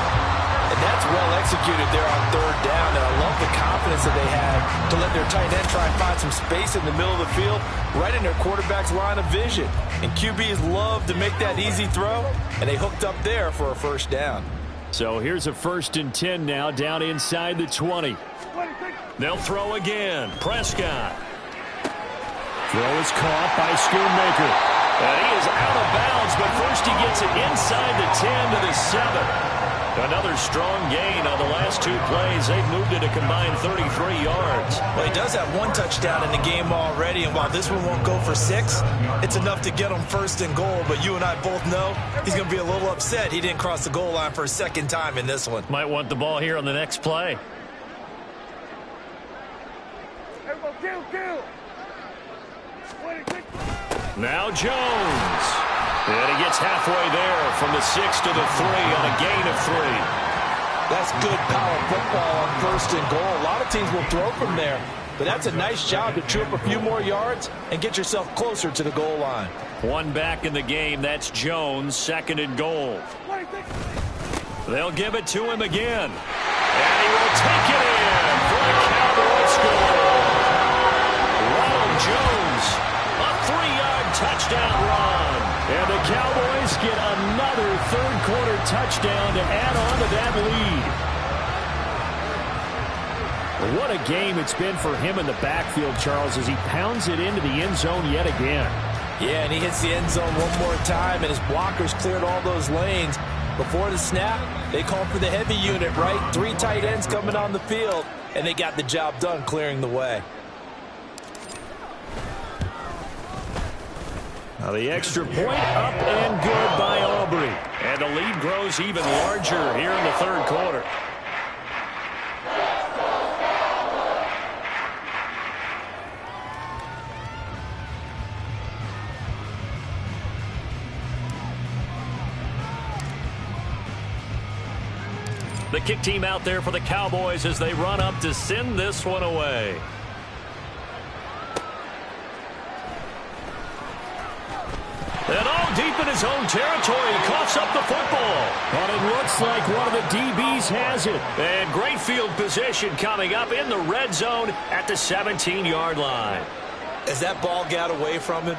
And that's well executed there on 3rd down. And I love the confidence that they had to let their tight end try and find some space in the middle of the field, right in their quarterback's line of vision. And QBs love to make that easy throw, and they hooked up there for a 1st down. So here's a 1st and 10 now, down inside the 20. They'll throw again. Prescott. Throw is caught by Schoonmaker. And he is out of bounds, but first he gets it inside the 10 to the 7. Another strong gain on the last 2 plays. They've moved it a combined 33 yards. Well, he does have 1 touchdown in the game already, and while this one won't go for 6, it's enough to get him 1st and goal. But you and I both know he's going to be a little upset he didn't cross the goal line for a 2nd time in this one. Might want the ball here on the next play. Now Jones. And he gets halfway there from the 6 to the 3 on a gain of 3. That's good power football on 1st and goal. A lot of teams will throw from there, but that's a nice job to chew up a few more yards and get yourself closer to the goal line. 1 back in the game. That's Jones, 2nd and goal. They'll give it to him again. And he will take it in for a Cowboys What a game it's been for him in the backfield, Charles, as he pounds it into the end zone yet again. Yeah, and he hits the end zone one more time, and his blockers cleared all those lanes. Before the snap, they called for the heavy unit, right? 3 tight ends coming on the field, and they got the job done clearing the way. Now the extra point up and good by Aubrey. And the lead grows even larger here in the third quarter. The kick team out there for the Cowboys as they run up to send this one away. And all deep in his own territory, he coughs up the football. And it looks like one of the DBs has it. And great field position coming up in the red zone at the 17-yard line. As that ball got away from him,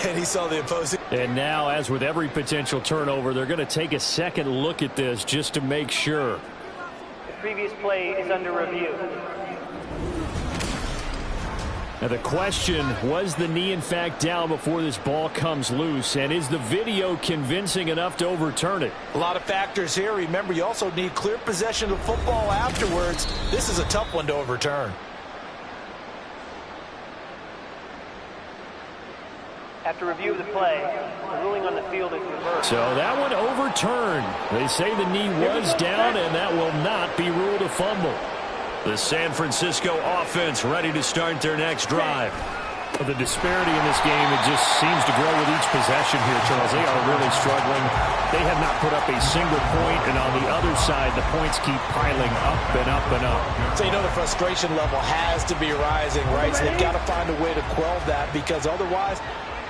and he saw the opposing. And now, as with every potential turnover, they're going to take a second look at this just to make sure. The previous play is under review. Now the question, was the knee in fact down before this ball comes loose? And is the video convincing enough to overturn it? A lot of factors here. Remember, you also need clear possession of football afterwards. This is a tough one to overturn. After review of the play, the ruling on the field is reversed. So that one overturned. They say the knee was down, and that will not be ruled a fumble. The San Francisco offense ready to start their next drive. The disparity in this game, it just seems to grow with each possession here, Charles. They are really struggling. They have not put up a single point, and on the other side, the points keep piling up and up and up. So you know the frustration level has to be rising, right? So they've got to find a way to quell that, because otherwise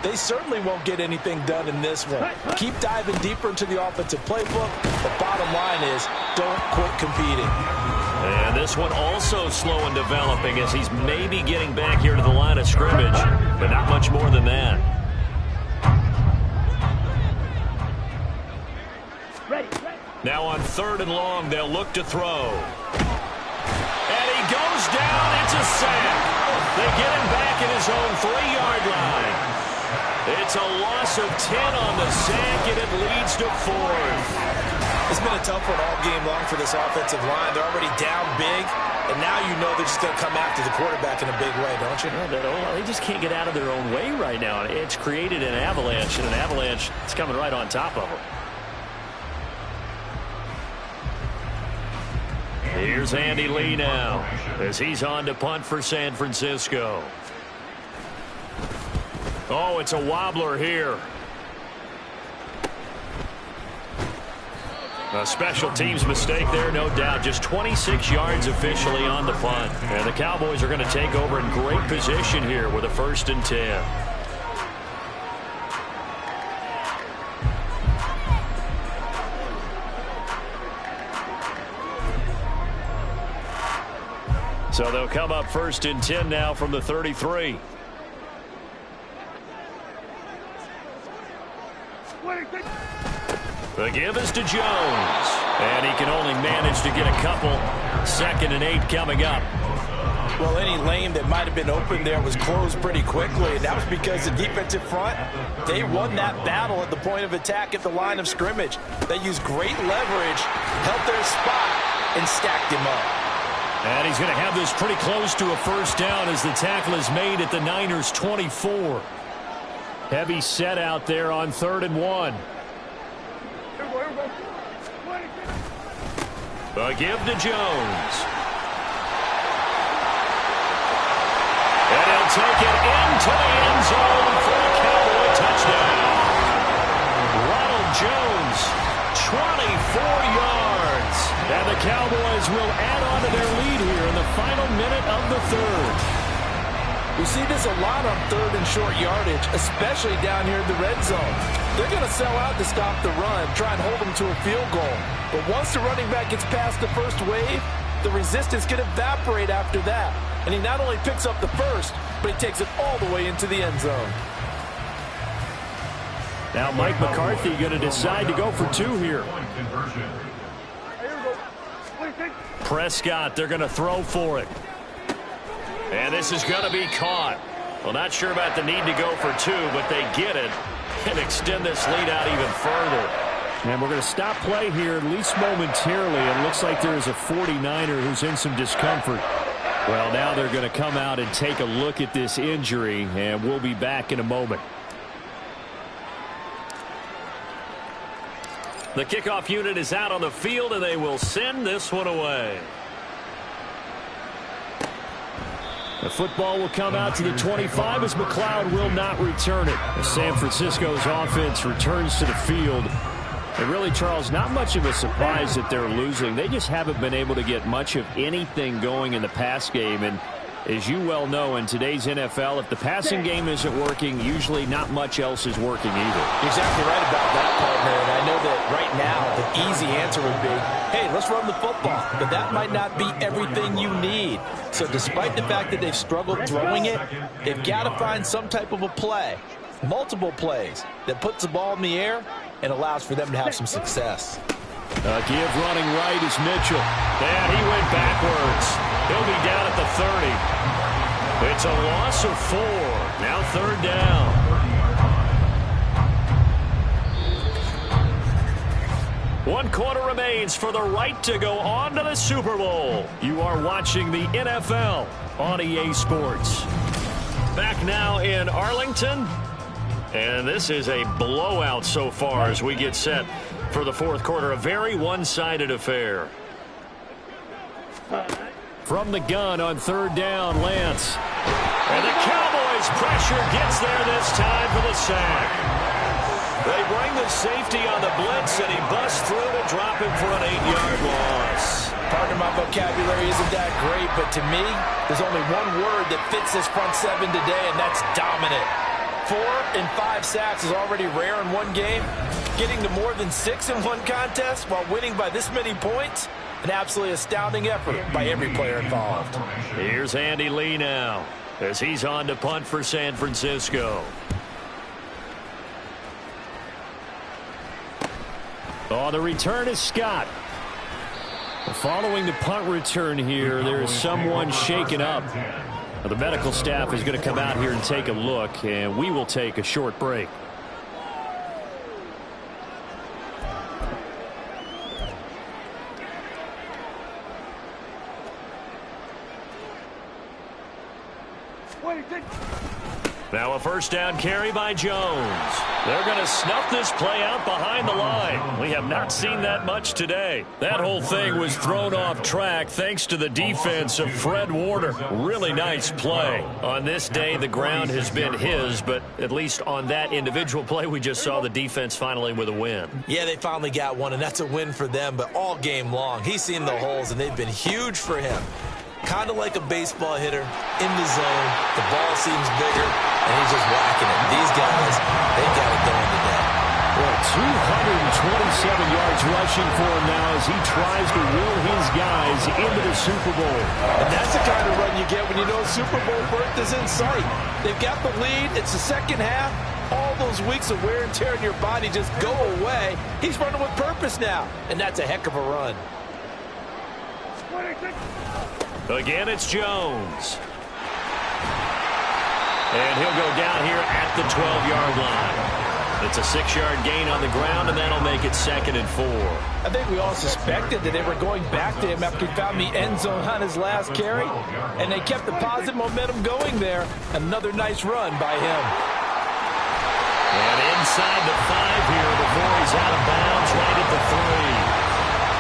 they certainly won't get anything done in this one. Keep diving deeper into the offensive playbook. The bottom line is don't quit competing. And this one also slow in developing as he's maybe getting back here to the line of scrimmage, but not much more than that. Now on 3rd and long, they'll look to throw. And he goes down. It's a sack. They get him back at his own 3-yard line. It's a loss of 10 on the sack, and it leads to 4th. It's been a tough one all game long for this offensive line. They're already down big, and now you know they're just going to come after the quarterback in a big way, don't you? Yeah, they just can't get out of their own way right now. It's created an avalanche, and an avalanche is coming right on top of them. Here's Andy Lee now as he's on to punt for San Francisco. Oh, it's a wobbler here. A special teams mistake there, no doubt. Just 26 yards officially on the punt. And the Cowboys are going to take over in great position here with a 1st and 10. So they'll come up 1st and 10 now from the 33. The give is to Jones. And he can only manage to get a couple. 2nd and 8 coming up. Well, any lane that might have been open there was closed pretty quickly, and that was because the defensive front, they won that battle at the point of attack at the line of scrimmage. They used great leverage, held their spot, and stacked him up. And he's going to have this pretty close to a 1st down as the tackle is made at the Niners' 24. Heavy set out there on 3rd and 1. A give to Jones. And he'll take it into the end zone for a Cowboy touchdown. Ronald Jones, 24 yards. And the Cowboys will add on to their lead here in the final minute of the 3rd. We see this a lot on 3rd and short yardage, especially down here in the red zone. They're going to sell out to stop the run, try and hold them to a field goal. But once the running back gets past the first wave, the resistance can evaporate after that. And he not only picks up the first, but he takes it all the way into the end zone. Now Mike McCarthy going to decide to go for 2 here. Prescott, they're going to throw for it. And this is going to be caught. Well, not sure about the need to go for two, but they get it and extend this lead out even further. And we're going to stop play here, at least momentarily. It looks like there is a 49er who's in some discomfort. Well, now they're going to come out and take a look at this injury, and we'll be back in a moment. The kickoff unit is out on the field, and they will send this one away. The football will come out to the 25 as McLeod will not return it. As San Francisco's offense returns to the field. And really, Charles, not much of a surprise that they're losing. They just haven't been able to get much of anything going in the pass game. And as you well know, in today's NFL, if the passing game isn't working, usually not much else is working either. You're exactly right about that, partner. And I know that right now the easy answer would be, hey, let's run the football. But that might not be everything you need. So despite the fact that they've struggled throwing it, they've got to find some type of a play, multiple plays, that puts the ball in the air and allows for them to have some success. Give running right is Mitchell. And he went backwards. He'll be down at the 30. It's a loss of 4. Now third down. One quarter remains for the right to go on to the Super Bowl. You are watching the NFL on EA Sports. Back now in Arlington. And this is a blowout so far as we get set for the fourth quarter. A very one-sided affair. From the gun on third down, Lance. And the Cowboys' pressure gets there this time for the sack. They bring the safety on the blitz, and he busts through to drop him for an 8-yard loss. Partner, my vocabulary isn't that great, but to me, there's only one word that fits this front seven today, and that's dominant. 4 and 5 sacks is already rare in one game. Getting to more than 6 in one contest while winning by this many points, an absolutely astounding effort by every player involved. Here's Andy Lee now as he's on to punt for San Francisco. Oh, the return is Scott. Following the punt return here, there is someone shaken up. The medical staff is going to come out here and take a look, and we will take a short break. Now a first down carry by Jones. They're going to snuff this play out behind the line. We have not seen that much today. That whole thing was thrown off track thanks to the defense of Fred Warner. Really nice play. On this day, the ground has been his, but at least on that individual play, we just saw the defense finally with a win. Yeah, they finally got one, and that's a win for them, but all game long, he's seen the holes, and they've been huge for him. Kind of like a baseball hitter in the zone. The ball seems bigger, and he's just whacking it. These guys, they got it going today. Well, 227 yards rushing for him now as he tries to will his guys into the Super Bowl. And that's the kind of run you get when you know Super Bowl berth is in sight. They've got the lead. It's the second half. All those weeks of wear and tear in your body just go away. He's running with purpose now, and that's a heck of a run. Again, it's Jones. And he'll go down here at the 12-yard line. It's a 6-yard gain on the ground, and that'll make it 2nd and 4. I think we all suspected that they were going back to him after he found the end zone on his last carry, and they kept the positive momentum going there. Another nice run by him. And inside the 5 here before he's out of bounds right at the 3.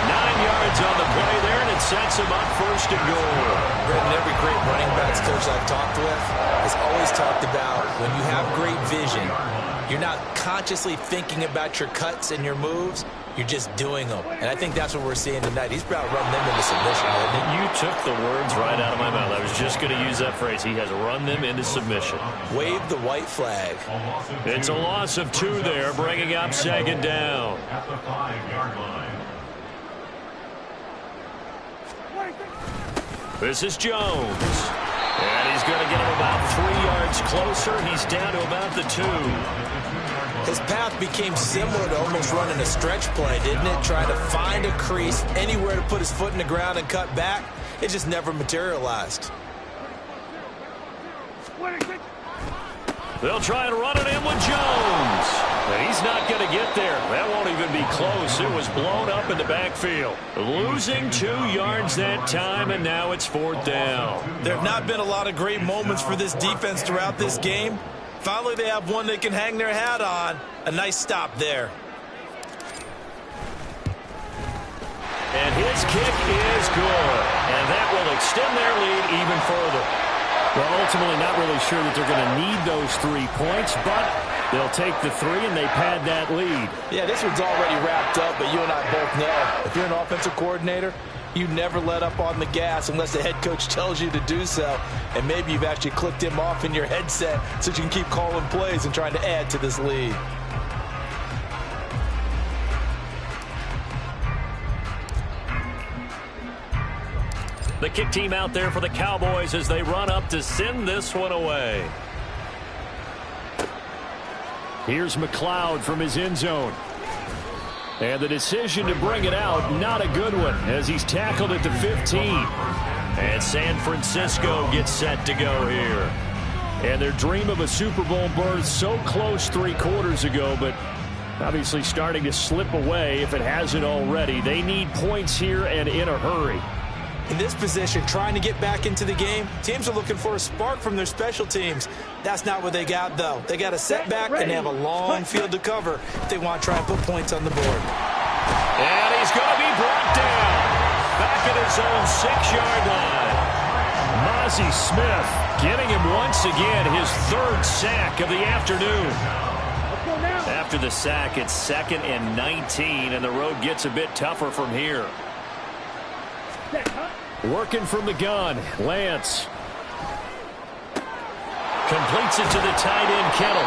9 yards on the play there, and it sets him up 1st and goal. Brendan, every great running backs coach I've talked with has always talked about when you have great vision, you're not consciously thinking about your cuts and your moves. You're just doing them. And I think that's what we're seeing tonight. He's about run them into submission, isn't he? You took the words right out of my mouth. I was just going to use that phrase. He has run them into submission. Wave the white flag. It's a loss of 2 there, bringing up 2nd down. At the 5-yard line. This is Jones. And he's going to get him about 3 yards closer. He's down to about the 2. His path became similar to almost running a stretch play, didn't it? Trying to find a crease, anywhere to put his foot in the ground and cut back. It just never materialized. They'll try and run it in with Jones. And he's not going to get there. That won't even be close. It was blown up in the backfield. Losing 2 yards that time, and now it's 4th down. There have not been a lot of great moments for this defense throughout this game. Finally, they have one they can hang their hat on. A nice stop there. And his kick is good. And that will extend their lead even further. Well, ultimately not really sure that they're going to need those 3 points, but they'll take the 3 and they pad that lead. Yeah, this one's already wrapped up, but you and I both know if you're an offensive coordinator, you never let up on the gas unless the head coach tells you to do so. And maybe you've actually clicked him off in your headset so you can keep calling plays and trying to add to this lead. The kick team out there for the Cowboys as they run up to send this one away. Here's McLeod from his end zone. And the decision to bring it out, not a good one, as he's tackled at the 15. And San Francisco gets set to go here. And their dream of a Super Bowl berth so close 3 quarters ago, but obviously starting to slip away if it hasn't already. They need points here and in a hurry. In this position, trying to get back into the game, teams are looking for a spark from their special teams. That's not what they got, though. They got a setback, and they have a long field to cover if they want to try and put points on the board. And he's going to be brought down. Back at his own 6-yard line. Mozzie Smith getting him once again his 3rd sack of the afternoon. After the sack, it's 2nd and 19, and the road gets a bit tougher from here. Working from the gun, Lance. Completes it to the tight end, Kittle.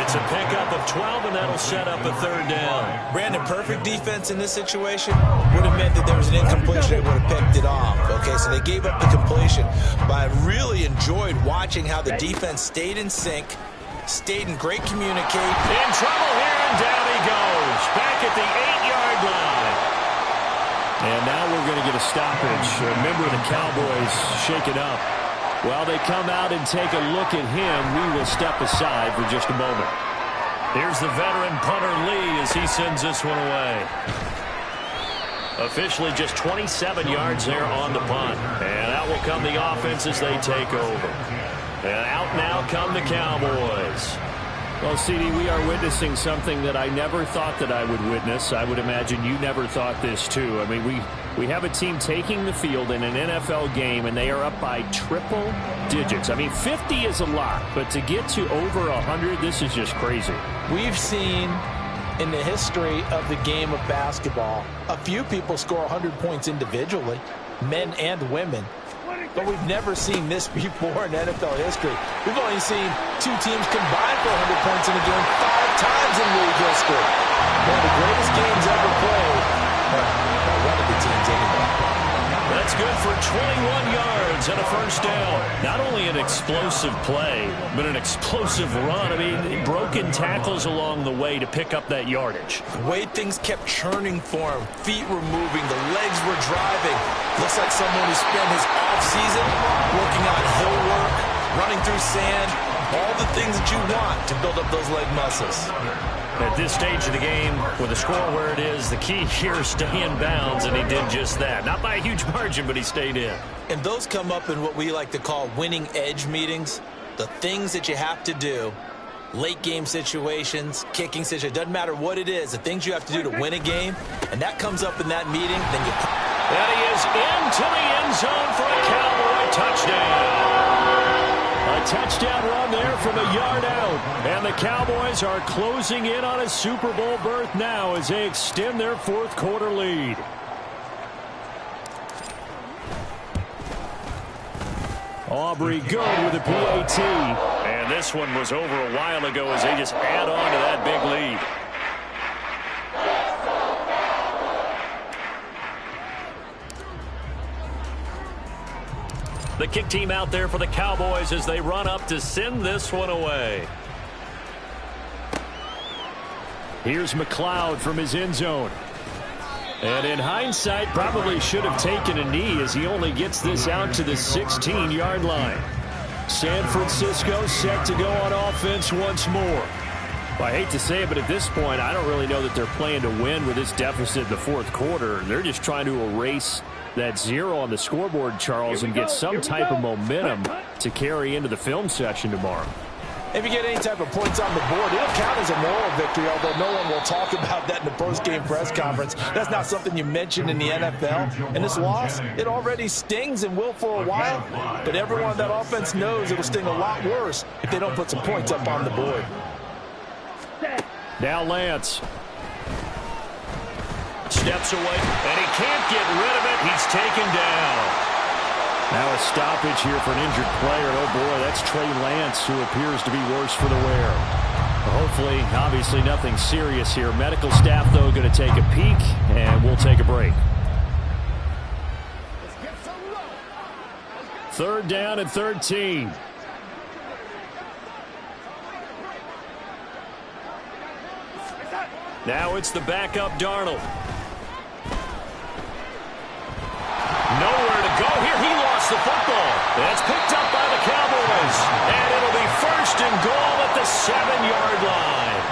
It's a pickup of 12, and that'll set up a 3rd down. Brandon, perfect defense in this situation would have meant that there was an incompletion. They would have picked it off. Okay, so they gave up the completion. But I really enjoyed watching how the defense stayed in sync, stayed in great communication. In trouble here, and down he goes. Back at the 8-yard line. And now we're going to get a stoppage. A member of the Cowboys shaken up. While they come out and take a look at him, we will step aside for just a moment. Here's the veteran punter Lee as he sends this one away. Officially just 27 yards there on the punt. And out will come the offense as they take over. And out now come the Cowboys. Well, CD, we are witnessing something that I never thought that I would witness. I would imagine you never thought this, too. I mean, we have a team taking the field in an NFL game, and they are up by triple digits. I mean, 50 is a lot, but to get to over 100, this is just crazy. We've seen in the history of the game of basketball a few people score 100 points individually, men and women. But we've never seen this before in NFL history. We've only seen 2 teams combine for 100 points in a game 5 times in league history. One of the greatest games ever played. One of the teams anyway. That's good for 21 yards and a 1st down. Not only an explosive play, but an explosive run. I mean, broken tackles along the way to pick up that yardage. The way things kept churning for him, feet were moving, the legs were driving. Looks like someone who spent his offseason working on hill work, running through sand, all the things that you want to build up those leg muscles. At this stage of the game, with the score where it is, the key here is stay in bounds, and he did just that. Not by a huge margin, but he stayed in. And those come up in what we like to call winning edge meetings. The things that you have to do, late game situations, kicking situations, doesn't matter what it is, the things you have to do to win a game, and that comes up in that meeting, then you... And he is into the end zone for a Cowboy touchdown. A touchdown run there from a yard out. And the Cowboys are closing in on a Super Bowl berth now as they extend their 4th quarter lead. Aubrey good with a PAT. And this one was over a while ago as they just add on to that big lead. The kick team out there for the Cowboys as they run up to send this one away. Here's McLeod from his end zone. And in hindsight, probably should have taken a knee as he only gets this out to the 16-yard line. San Francisco set to go on offense once more. Well, I hate to say it, but at this point, I don't really know that they're playing to win with this deficit in the fourth quarter. They're just trying to erase that 0 on the scoreboard, Charles, and get some type of momentum to carry into the film session tomorrow. If you get any type of points on the board, it'll count as a moral victory, although no one will talk about that in the post-game press conference. That's not something you mention in the NFL. And this loss, it already stings and will for a while, but everyone on that offense knows it'll sting a lot worse if they don't put some points up on the board. Now Lance. Steps away, and he can't get rid of it. He's taken down. Now a stoppage here for an injured player. Oh, boy, that's Trey Lance, who appears to be worse for the wear. Hopefully, obviously, nothing serious here. Medical staff, though, going to take a peek, and we'll take a break. 3rd down and 13. Now it's the backup Darnold. Nowhere to go here. He lost the football. That's picked up by the Cowboys. And it'll be 1st and goal at the 7-yard line.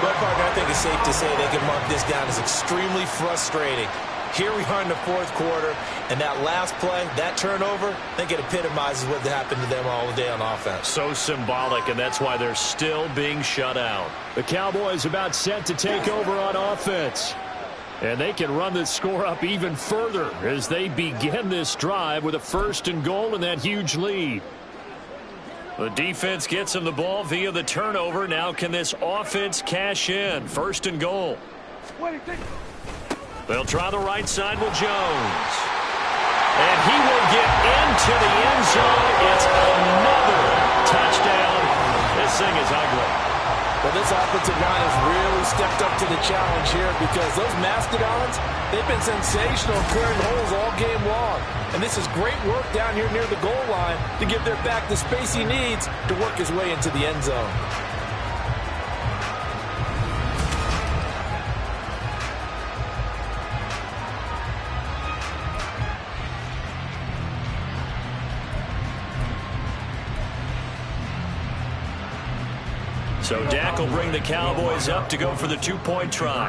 But, Parker, I think it's safe to say they can mark this down as extremely frustrating. Here we are in the 4th quarter, and that last play, that turnover, I think it epitomizes what happened to them all day on offense. So symbolic, and that's why they're still being shut out. The Cowboys about set to take over on offense. And they can run this score up even further as they begin this drive with a 1st and goal and that huge lead. The defense gets them the ball via the turnover. Now can this offense cash in? 1st and goal. They'll try the right side with Jones. And he will get into the end zone. It's another touchdown. This thing is ugly. Well, this offensive line has really stepped up to the challenge here because those Mastodons, they've been sensational clearing holes all game long. And this is great work down here near the goal line to give their back the space he needs to work his way into the end zone. So Dak will bring the Cowboys up to go for the 2-point try.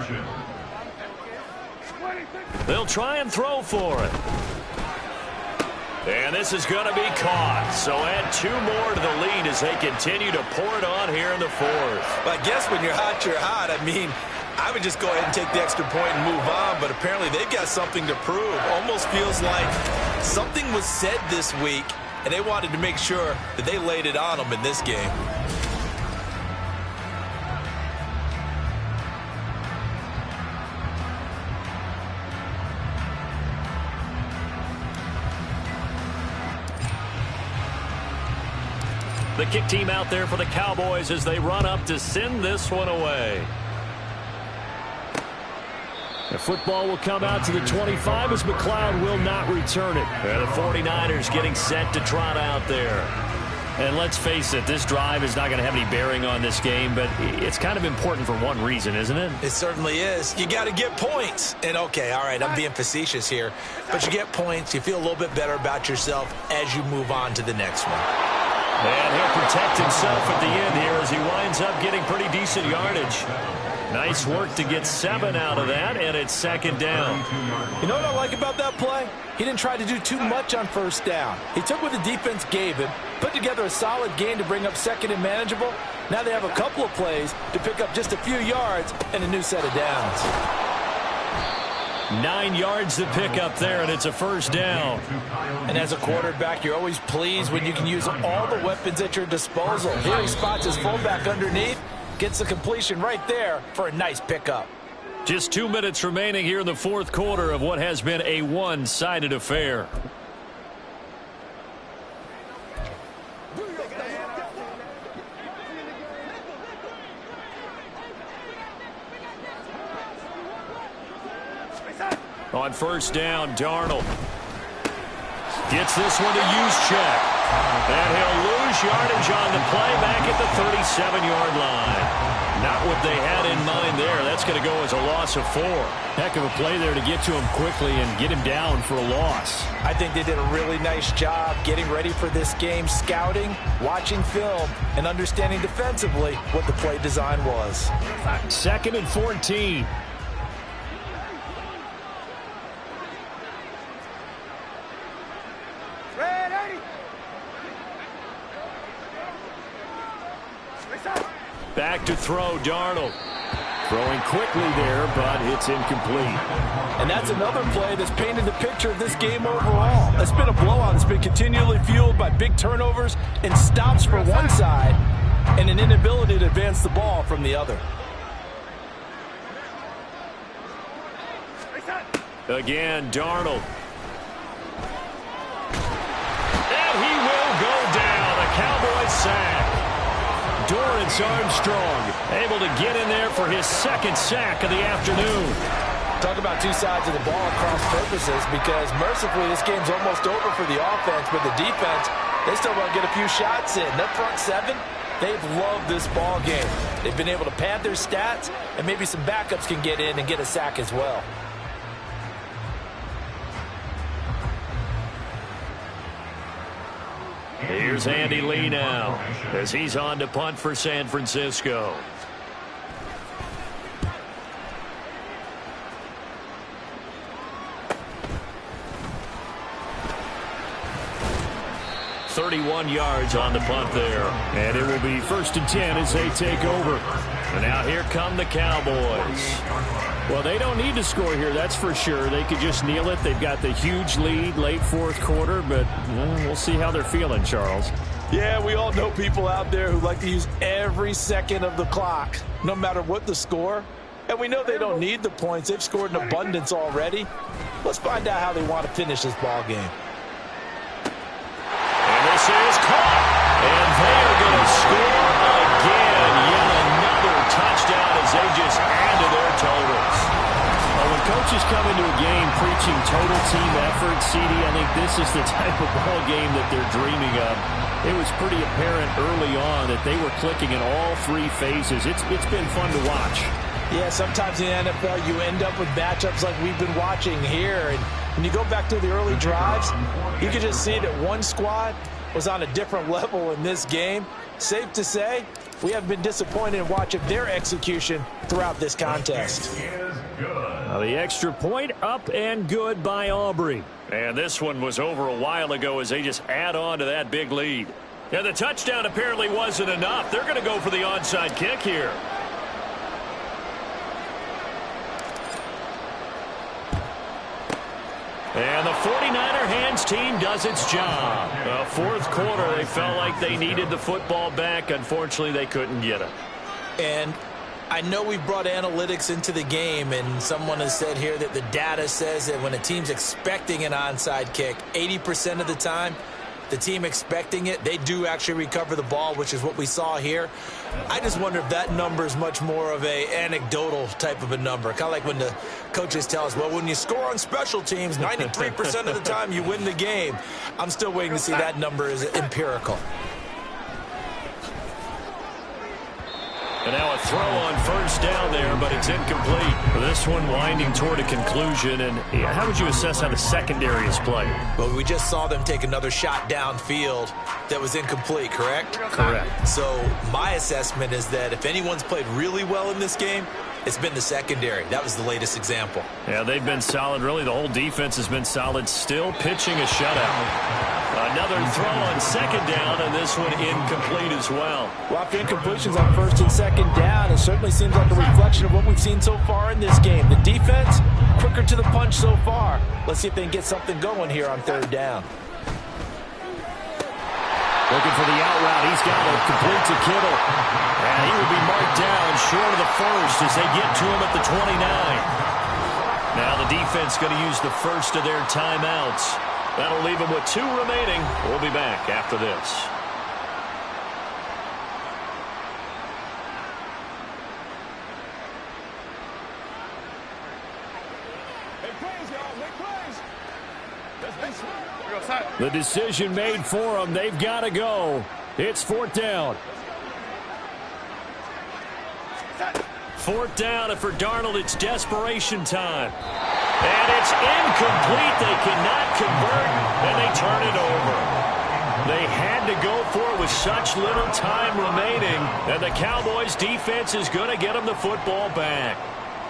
They'll try and throw for it. And this is going to be caught. So add 2 more to the lead as they continue to pour it on here in the 4th. Well, I guess when you're hot, you're hot. I mean, I would just go ahead and take the extra point and move on, but apparently they've got something to prove. Almost feels like something was said this week, and they wanted to make sure that they laid it on them in this game. The kick team out there for the Cowboys as they run up to send this one away. The football will come out to the 25 as McLeod will not return it. And the 49ers getting set to trot out there. And let's face it, this drive is not going to have any bearing on this game, but it's kind of important for one reason, isn't it? It certainly is. You got to get points. And, okay, all right, I'm being facetious here. But you get points, you feel a little bit better about yourself as you move on to the next one. And he'll protect himself at the end here as he winds up getting pretty decent yardage. Nice work to get 7 out of that, and it's 2nd down. You know what I like about that play? He didn't try to do too much on 1st down. He took what the defense gave him, put together a solid gain to bring up 2nd and manageable. Now they have a couple of plays to pick up just a few yards and a new set of downs. 9 yards to pick up there, and it's a 1st down. And as a quarterback, you're always pleased when you can use all the weapons at your disposal. Here he spots his fullback underneath, gets the completion right there for a nice pickup. Just 2 minutes remaining here in the 4th quarter of what has been a one-sided affair. On 1st down, Darnold gets this one to Juszczyk. And he'll lose yardage on the play back at the 37-yard line. Not what they had in mind there. That's going to go as a loss of 4. Heck of a play there to get to him quickly and get him down for a loss. I think they did a really nice job getting ready for this game, scouting, watching film, and understanding defensively what the play design was. 2nd and 14. Back to throw, Darnold. Throwing quickly there, but it's incomplete. And that's another play that's painted the picture of this game overall. It's been a blowout. It's been continually fueled by big turnovers and stops for one side and an inability to advance the ball from the other. Again, Darnold. And he will go down. A Cowboys sack. Dorrance Armstrong able to get in there for his 2nd sack of the afternoon. Talk about two sides of the ball at cross purposes, because mercifully this game's almost over for the offense, but the defense, they still want to get a few shots in. Their front 7, they've loved this ball game. They've been able to pad their stats, and maybe some backups can get in and get a sack as well. Here's Andy Lee now as he's on to punt for San Francisco. .31 yards on the punt there. And it will be 1st and 10 as they take over. And now here come the Cowboys. Well, they don't need to score here, that's for sure. They could just kneel it. They've got the huge lead late 4th quarter, but we'll see how they're feeling, Charles. Yeah, we all know people out there who like to use every second of the clock, no matter what the score. And we know they don't need the points. They've scored in abundance already. Let's find out how they want to finish this ball game. And this is caught. And they are going to score again. Yet another touchdown as they just add to their totals. Well, when coaches come into a game preaching total team effort, CD, I think this is the type of ball game that they're dreaming of. It was pretty apparent early on that they were clicking in all 3 phases. It's been fun to watch. Yeah, sometimes in the NFL you end up with matchups like we've been watching here. And when you go back to the early drives, you can just see that one squad was on a different level in this game. Safe to say, we have been disappointed in watching their execution throughout this contest. The extra point up and good by Aubrey. And this one was over a while ago as they just add on to that big lead. And the touchdown apparently wasn't enough. They're going to go for the onside kick here. And the 49er hands team does its job. 4th quarter, they felt like they needed the football back. Unfortunately, they couldn't get it. And I know we brought analytics into the game, and someone has said here that the data says that when a team's expecting an onside kick, 80% of the time, the team expecting it, they do actually recover the ball, which is what we saw here. I just wonder if that number is much more of a anecdotal type of a number. Kind of like when the coaches tell us, well, when you score on special teams, 93% of the time you win the game. I'm still waiting to see that number is empirical. And now a throw on 1st down there, but it's incomplete. This one winding toward a conclusion. And how would you assess how the secondary is playing? Well, we just saw them take another shot downfield that was incomplete, correct? Correct. So my assessment is that if anyone's played really well in this game, it's been the secondary. That was the latest example. Yeah, they've been solid. Really, the whole defense has been solid. Still pitching a shutout. Another throw on 2nd down, and this one incomplete as well. Well, after incompletions on 1st and 2nd down, it certainly seems like a reflection of what we've seen so far in this game. The defense, quicker to the punch so far. Let's see if they can get something going here on 3rd down. Looking for the out route. He's got it. Complete to Kittle. And he will be marked down short of the 1st as they get to him at the 29. Now the defense going to use the 1st of their timeouts. That'll leave them with 2 remaining. We'll be back after this. The decision made for them. They've got to go. It's 4th down. Fourth down, and for Darnold, it's desperation time. And it's incomplete. They cannot convert, and they turn it over. They had to go for it with such little time remaining, and the Cowboys' defense is going to get them the football back.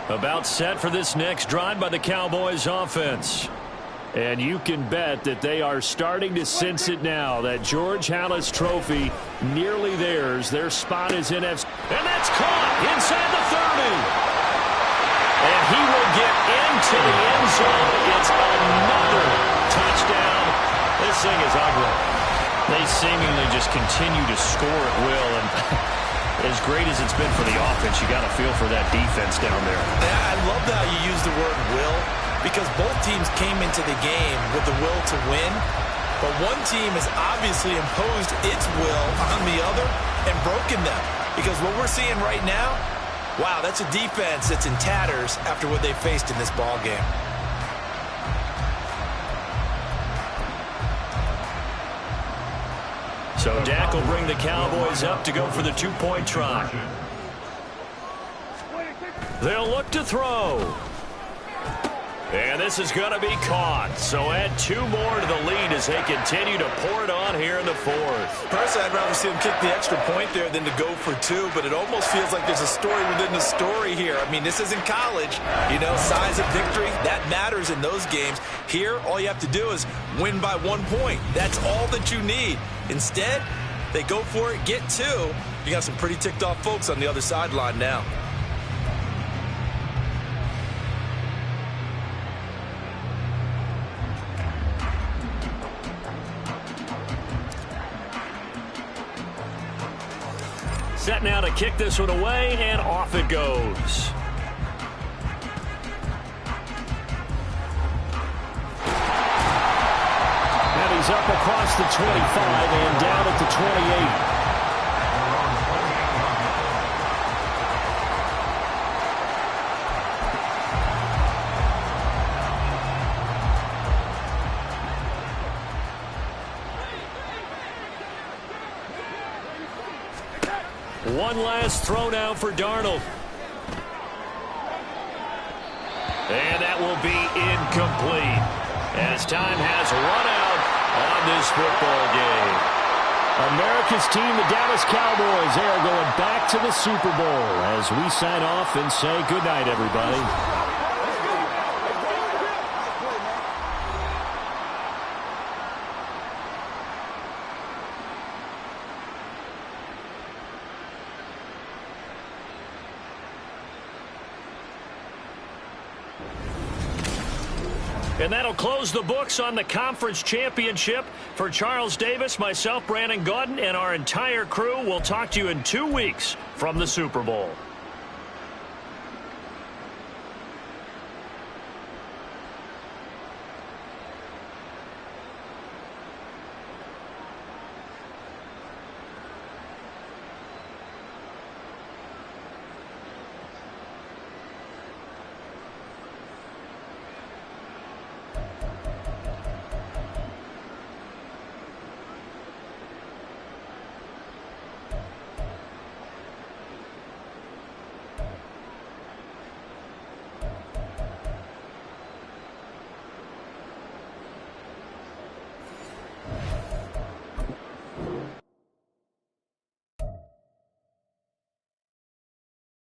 About set for this next drive by the Cowboys' offense. And you can bet that they are starting to sense it now. That George Halas trophy nearly theirs. Their spot is NFC. And that's caught inside the 30. And he will get into the end zone. It's another touchdown. This thing is ugly. They seemingly just continue to score at will. And as great as it's been for the offense, you got to feel for that defense down there. I love how you use the word will, because both teams came into the game with the will to win. But one team has obviously imposed its will on the other and broken them. Because what we're seeing right now, wow, that's a defense that's in tatters after what they faced in this ball game. So Dak will bring the Cowboys up to go for the two-point try. They'll look to throw. And this is going to be caught. So add 2 more to the lead as they continue to pour it on here in the fourth. Personally, I'd rather see them kick the extra point there than to go for 2, but it almost feels like there's a story within the story here. I mean, this isn't college. You know, size of victory, that matters in those games. Here, all you have to do is win by 1 point. That's all that you need. Instead, they go for it, get 2. You got some pretty ticked off folks on the other sideline now. Set now to kick this one away, and off it goes. And he's up across the 25 and down at the 28. One last throw now for Darnold. And that will be incomplete as time has run out on this football game. America's team, the Dallas Cowboys, they are going back to the Super Bowl as we sign off and say goodnight, everybody. And that'll close the books on the conference championship. For Charles Davis, myself, Brandon Gaudin, and our entire crew, we'll talk to you in 2 weeks from the Super Bowl.